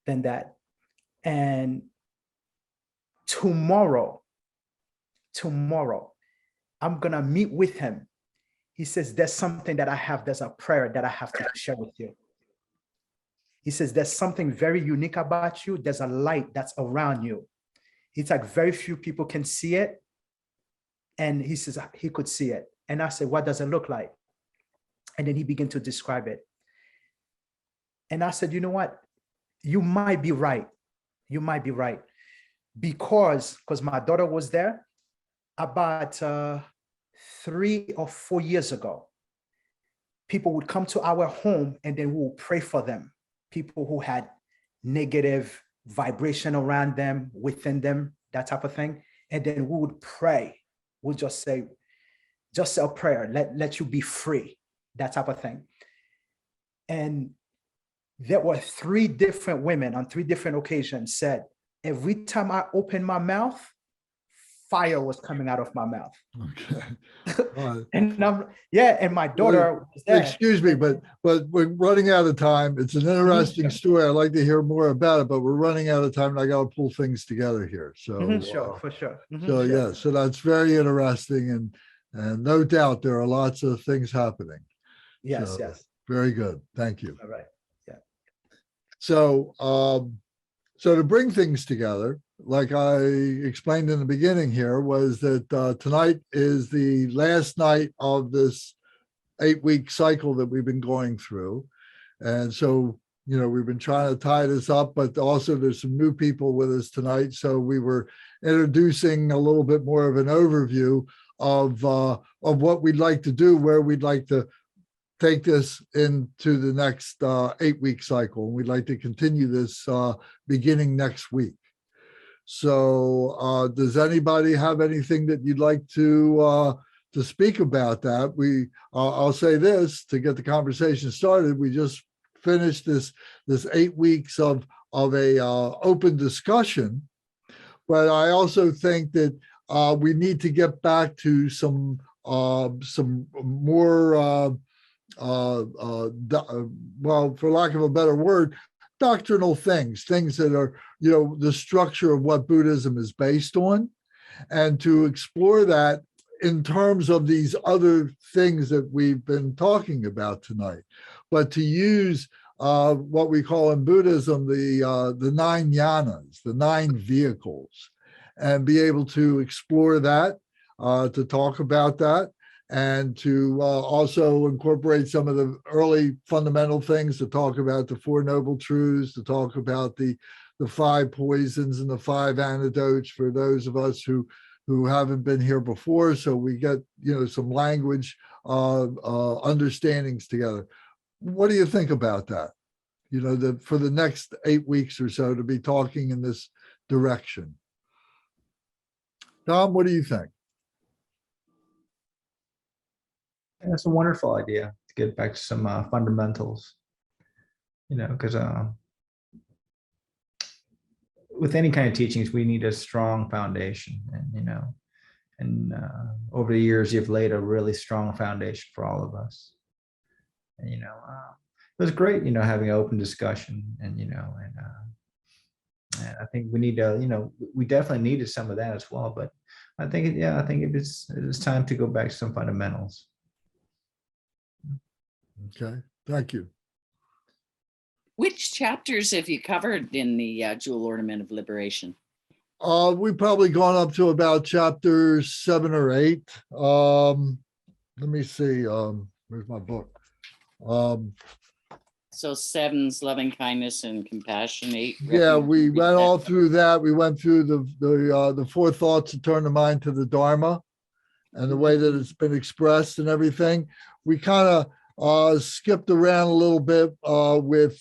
than that. And tomorrow, I'm gonna meet with him. He says, there's something that I have, there's a prayer that I have to share with you. He says, there's something very unique about you. There's a light that's around you. It's like very few people can see it. And he says he could see it. And I said, what does it look like? And then he began to describe it. And I said, you know what? You might be right. You might be right. Because my daughter was there about 3 or 4 years ago. People would come to our home and then we'll pray for them. people who had negative vibration around them, within them, that type of thing. And then we would pray. We'll just say a prayer, let you be free, that type of thing. And there were 3 different women on 3 different occasions said, every time I opened my mouth, fire was coming out of my mouth. Okay. And and my daughter was there. Excuse me, but we're running out of time. It's an interesting Sure. story. I'd like to hear more about it, but we're running out of time and I got to pull things together here. So, Sure, for sure. so Sure. yeah, so that's very interesting. And no doubt there are lots of things happening. Yes, So, yes. very good. Thank you. All right. So, so to bring things together, like I explained in the beginning here, was that tonight is the last night of this 8-week cycle that we've been going through. And so, you know, we've been trying to tie this up, but also there's some new people with us tonight. So we were introducing a little bit more of an overview of what we'd like to do, where we'd like to take this into the next 8-week cycle. And we'd like to continue this beginning next week. So does anybody have anything that you'd like to speak about that? I'll say this to get the conversation started. We just finished this 8 weeks of a open discussion, but I also think that we need to get back to some more well, for lack of a better word, doctrinal things that are, you know, the structure of what Buddhism is based on, and to explore that in terms of these other things that we've been talking about tonight, but to use what we call in Buddhism the 9 yanas, the 9 vehicles, and be able to explore that, to talk about that, and to also incorporate some of the early fundamental things, to talk about the 4 Noble Truths, to talk about the 5 poisons and the 5 antidotes for those of us who haven't been here before. So we get, you know, some language understandings together. What do you think about that? You know, for the next 8 weeks or so to be talking in this direction. Tom, what do you think? And that's a wonderful idea to get back to some fundamentals, you know, because with any kind of teachings, we need a strong foundation, and, you know, and over the years, you've laid a really strong foundation for all of us. And, you know, it was great, you know, having an open discussion, and, you know, and I think we need to, you know, we definitely needed some of that as well. But I think, I think it is time to go back to some fundamentals. Okay, thank you. Which chapters have you covered in the Jewel Ornament of Liberation? We've probably gone up to about chapters 7 or 8. Let me see. Where's my book? So 7's loving kindness and compassion. 8. Yeah, refuge, we went all reset. through that. We went through the 4 thoughts to turn the mind to the Dharma, and the way that it's been expressed and everything. We kind of skipped around a little bit with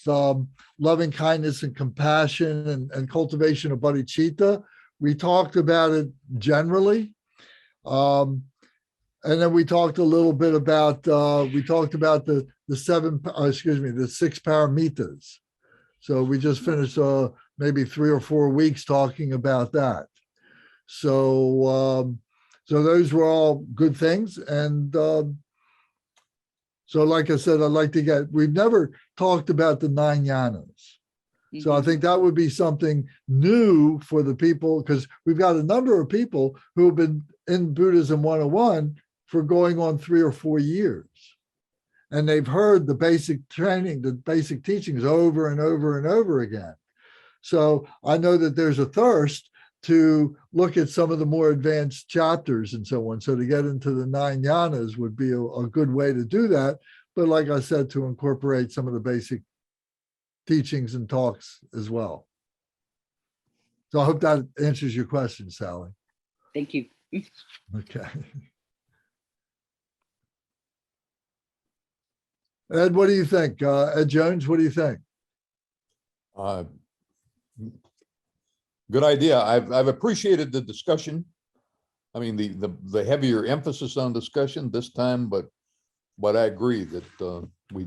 loving kindness and compassion and cultivation of Cheetah. We talked about it generally. And then we talked a little bit about, the 6 paramitas. So we just finished maybe 3 or 4 weeks talking about that. So, so those were all good things. And so like I said, we've never talked about the 9 yanas. So I think that would be something new for the people, because we've got a number of people who have been in Buddhism 101 for going on 3 or 4 years. And they've heard the basic training, the basic teachings over and over and over again. So I know that there's a thirst to look at some of the more advanced chapters and so on. So to get into the 9 yanas would be a good way to do that. But like I said, to incorporate some of the basic teachings and talks as well. So I hope that answers your question, Sally. Thank you. Okay. Ed, what do you think? Ed Jones, what do you think? Uh, Good idea. I've appreciated the discussion. I mean, the heavier emphasis on discussion this time, but I agree that we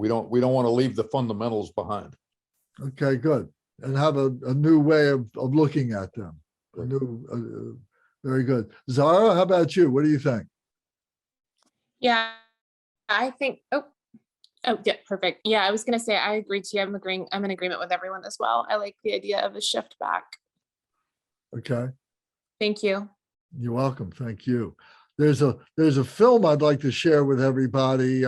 don't want to leave the fundamentals behind. Okay, good. And have a new way of looking at them. A new, very good. Zara, how about you? What do you think? Yeah, I think, oh, yeah, perfect. Yeah, I was gonna say, I agree too. I'm in agreement with everyone as well. I like the idea of a shift back. Okay, Thank you. you're welcome. Thank you. There's a film I'd like to share with everybody.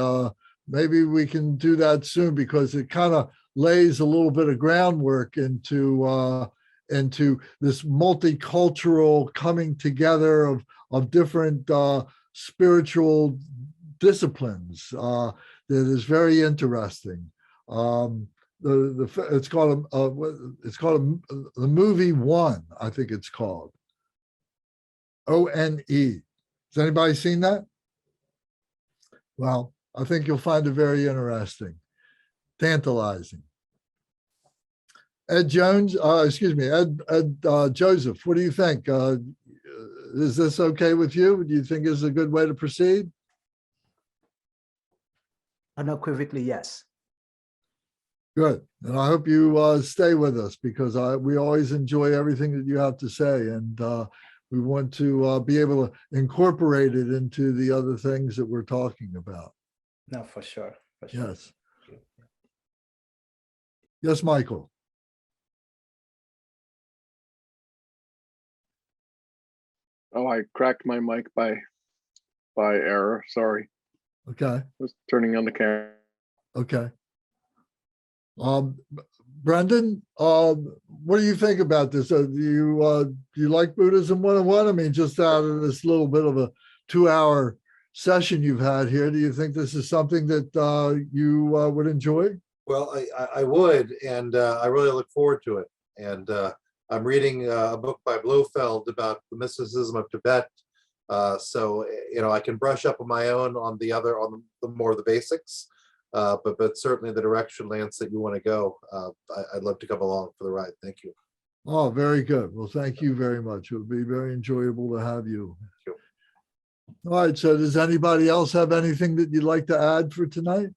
Maybe we can do that soon because it kind of lays a little bit of groundwork into this multicultural coming together of different spiritual disciplines that is very interesting. It's called the movie One, I think it's called. ONE. Has anybody seen that? Well, I think you'll find it very interesting, tantalizing. Ed Jones, Ed Joseph, what do you think? Is this okay with you? Do you think this is a good way to proceed? Unequivocally, yes. Good. And I hope you stay with us because we always enjoy everything that you have to say. And we want to be able to incorporate it into the other things that we're talking about. No, for sure. For sure. Yes. Yes, Michael. Oh, I cracked my mic by error. Sorry. Okay. I was turning on the camera. Okay. Brendan, what do you think about this? Do you like Buddhism 101? I mean, just out of this little bit of a 2-hour session you've had here, do you think this is something that you would enjoy? Well, I would, and I really look forward to it. And I'm reading a book by Blofeld about the mysticism of Tibet. So, I can brush up on my own on the more of the basics. But certainly the direction, Lance, that you want to go, I'd love to come along for the ride. Thank you. Oh, very good. Well, thank you very much. It would be very enjoyable to have you. Thank All right. So does anybody else have anything that you'd like to add for tonight?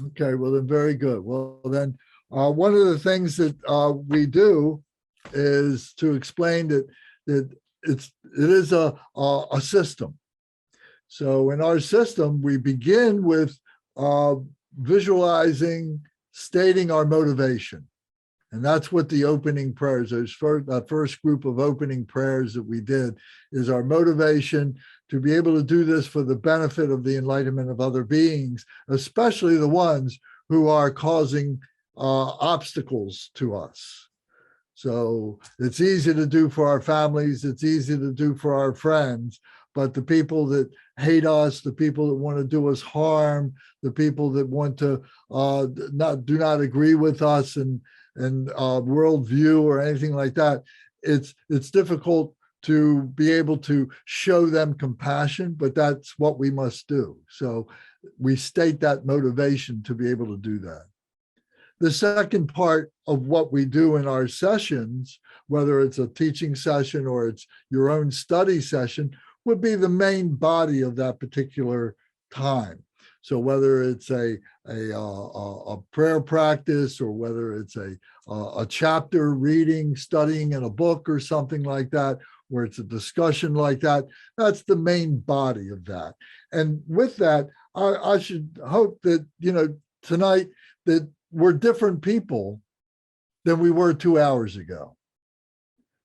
Okay, well then, very good. Well then, one of the things that we do is to explain that it is a system. So in our system, we begin with visualizing, stating our motivation. And that's what the opening prayers, that first group of opening prayers that we did is our motivation to be able to do this for the benefit of the enlightenment of other beings, especially the ones who are causing obstacles to us. So it's easy to do for our families, it's easy to do for our friends, but the people that hate us, the people that want to do us harm, the people that want to do not agree with us and worldview or anything like that, it's difficult to be able to show them compassion, but that's what we must do. So we state that motivation to be able to do that. The second part of what we do in our sessions, whether it's a teaching session or it's your own study session, would be the main body of that particular time. So whether it's a prayer practice or whether it's a chapter reading, studying in a book or something like that, where it's a discussion like that, that's the main body of that. And with that, I should hope that, tonight that we're different people than we were 2 hours ago.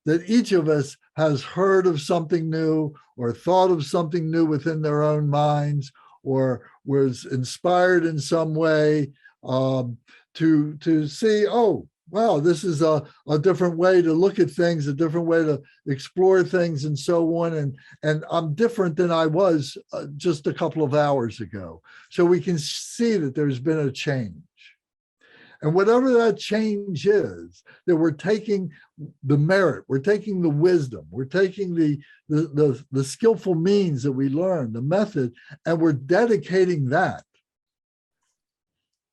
That each of us has heard of something new or thought of something new within their own minds or was inspired in some way to see, oh, wow, this is a different way to look at things, a different way to explore things and so on. And I'm different than I was just a couple of hours ago. So we can see that there's been a change. And whatever that change is, that we're taking the merit, we're taking the wisdom, we're taking the skillful means that we learn, the method, and we're dedicating that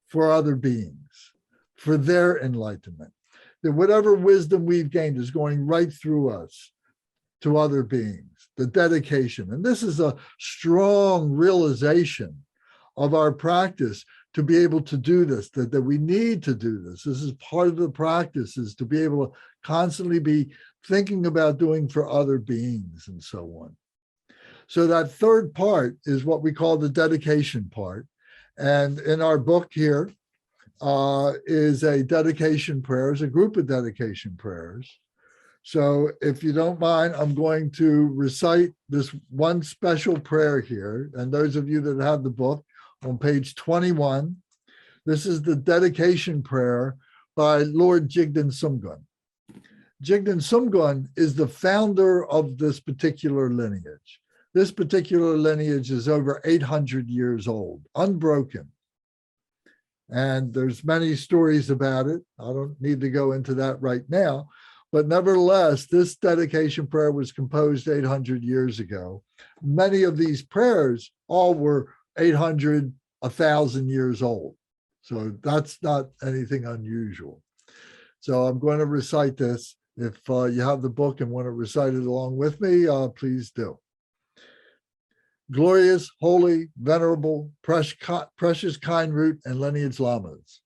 for other beings, for their enlightenment. That whatever wisdom we've gained is going right through us to other beings, the dedication. And this is a strong realization of our practice to be able to do this, that we need to do this. This is part of the practice, is to be able to constantly be thinking about doing for other beings and so on. So that third part is what we call the dedication part. And in our book here is a dedication prayer, is a group of dedication prayers. So if you don't mind, I'm going to recite this one special prayer here. And those of you that have the book, on page 21, this is the dedication prayer by Lord Jigden Sumgun. Jigden Sumgun is the founder of this particular lineage. This particular lineage is over 800 years old, unbroken. And there's many stories about it. I don't need to go into that right now. But nevertheless, this dedication prayer was composed 800 years ago. Many of these prayers all were 800, 1,000 years old. So that's not anything unusual. So I'm going to recite this. If you have the book and want to recite it along with me, please do. Glorious, holy, venerable, precious kind root and lineage lamas,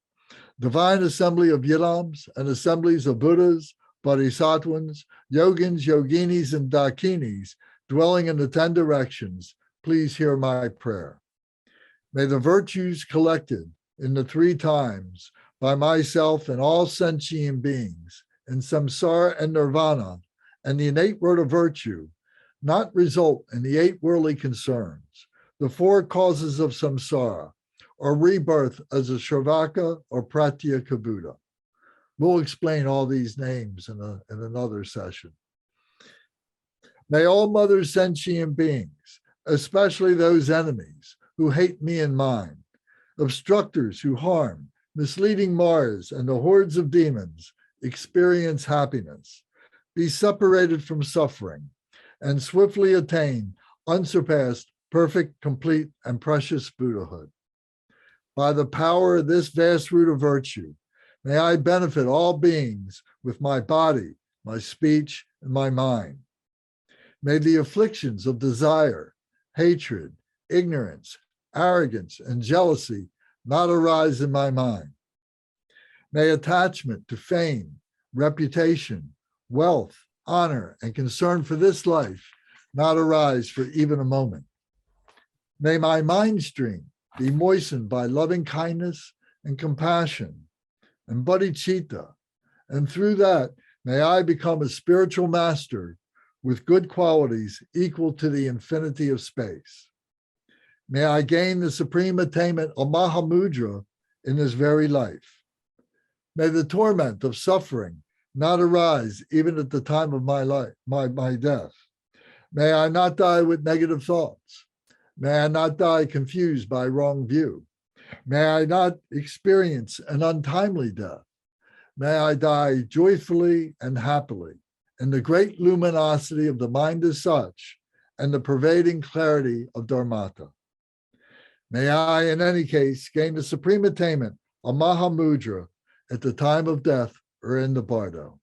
divine assembly of yidams and assemblies of Buddhas, Bodhisattvas, yogins, yoginis, and dakinis dwelling in the 10 directions, please hear my prayer. May the virtues collected in the 3 times by myself and all sentient beings in samsara and nirvana and the innate word of virtue not result in the 8 worldly concerns, the 4 causes of samsara, or rebirth as a Shravaka or Pratyeka Buddha. We'll explain all these names in another session. May all mother sentient beings, especially those enemies who hate me and mine, obstructors who harm, misleading Mars and the hordes of demons, experience happiness, be separated from suffering, and swiftly attain unsurpassed, perfect, complete, and precious Buddhahood. By the power of this vast root of virtue, may I benefit all beings with my body, my speech, and my mind. May the afflictions of desire, hatred, ignorance, arrogance, and jealousy not arise in my mind. May attachment to fame, reputation, wealth, honor, and concern for this life not arise for even a moment. May my mind stream be moistened by loving kindness and compassion and bodhicitta, and through that, may I become a spiritual master with good qualities equal to the infinity of space. May I gain the supreme attainment of Mahamudra in this very life. May the torment of suffering not arise even at the time of my life, my death. May I not die with negative thoughts. May I not die confused by wrong view. May I not experience an untimely death. May I die joyfully and happily in the great luminosity of the mind as such and the pervading clarity of Dharmata. May I, in any case, gain the supreme attainment of Mahamudra at the time of death or in the bardo.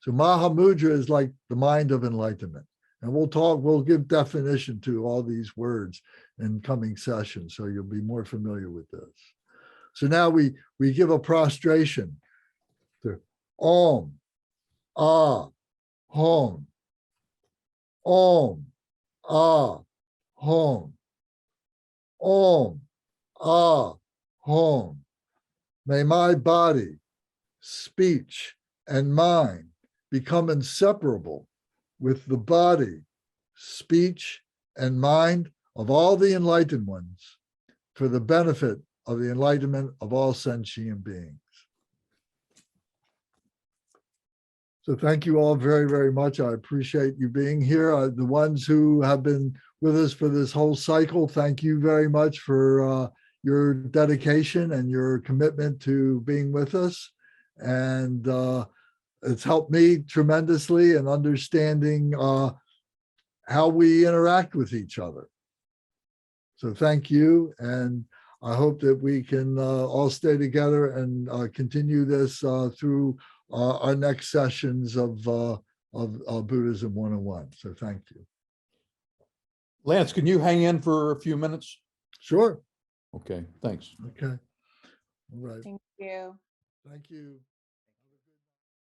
So Mahamudra is like the mind of enlightenment. And we'll give definition to all these words in coming sessions, so you'll be more familiar with this. So now we give a prostration to Om, Ah, Hom, Om, Ah, Hom, Om, Ah, Hom. May my body, speech, and mind become inseparable with the body, speech, and mind of all the enlightened ones for the benefit of the enlightenment of all sentient beings. So thank you all very, very much. I appreciate you being here. The ones who have been with us for this whole cycle, thank you very much for your dedication and your commitment to being with us. And it's helped me tremendously in understanding how we interact with each other. So thank you. And I hope that we can all stay together and continue this through our next sessions of Buddhism 101. So thank you. Lance, can you hang in for a few minutes? Sure. Okay, thanks. Okay. All right. Thank you. Thank you.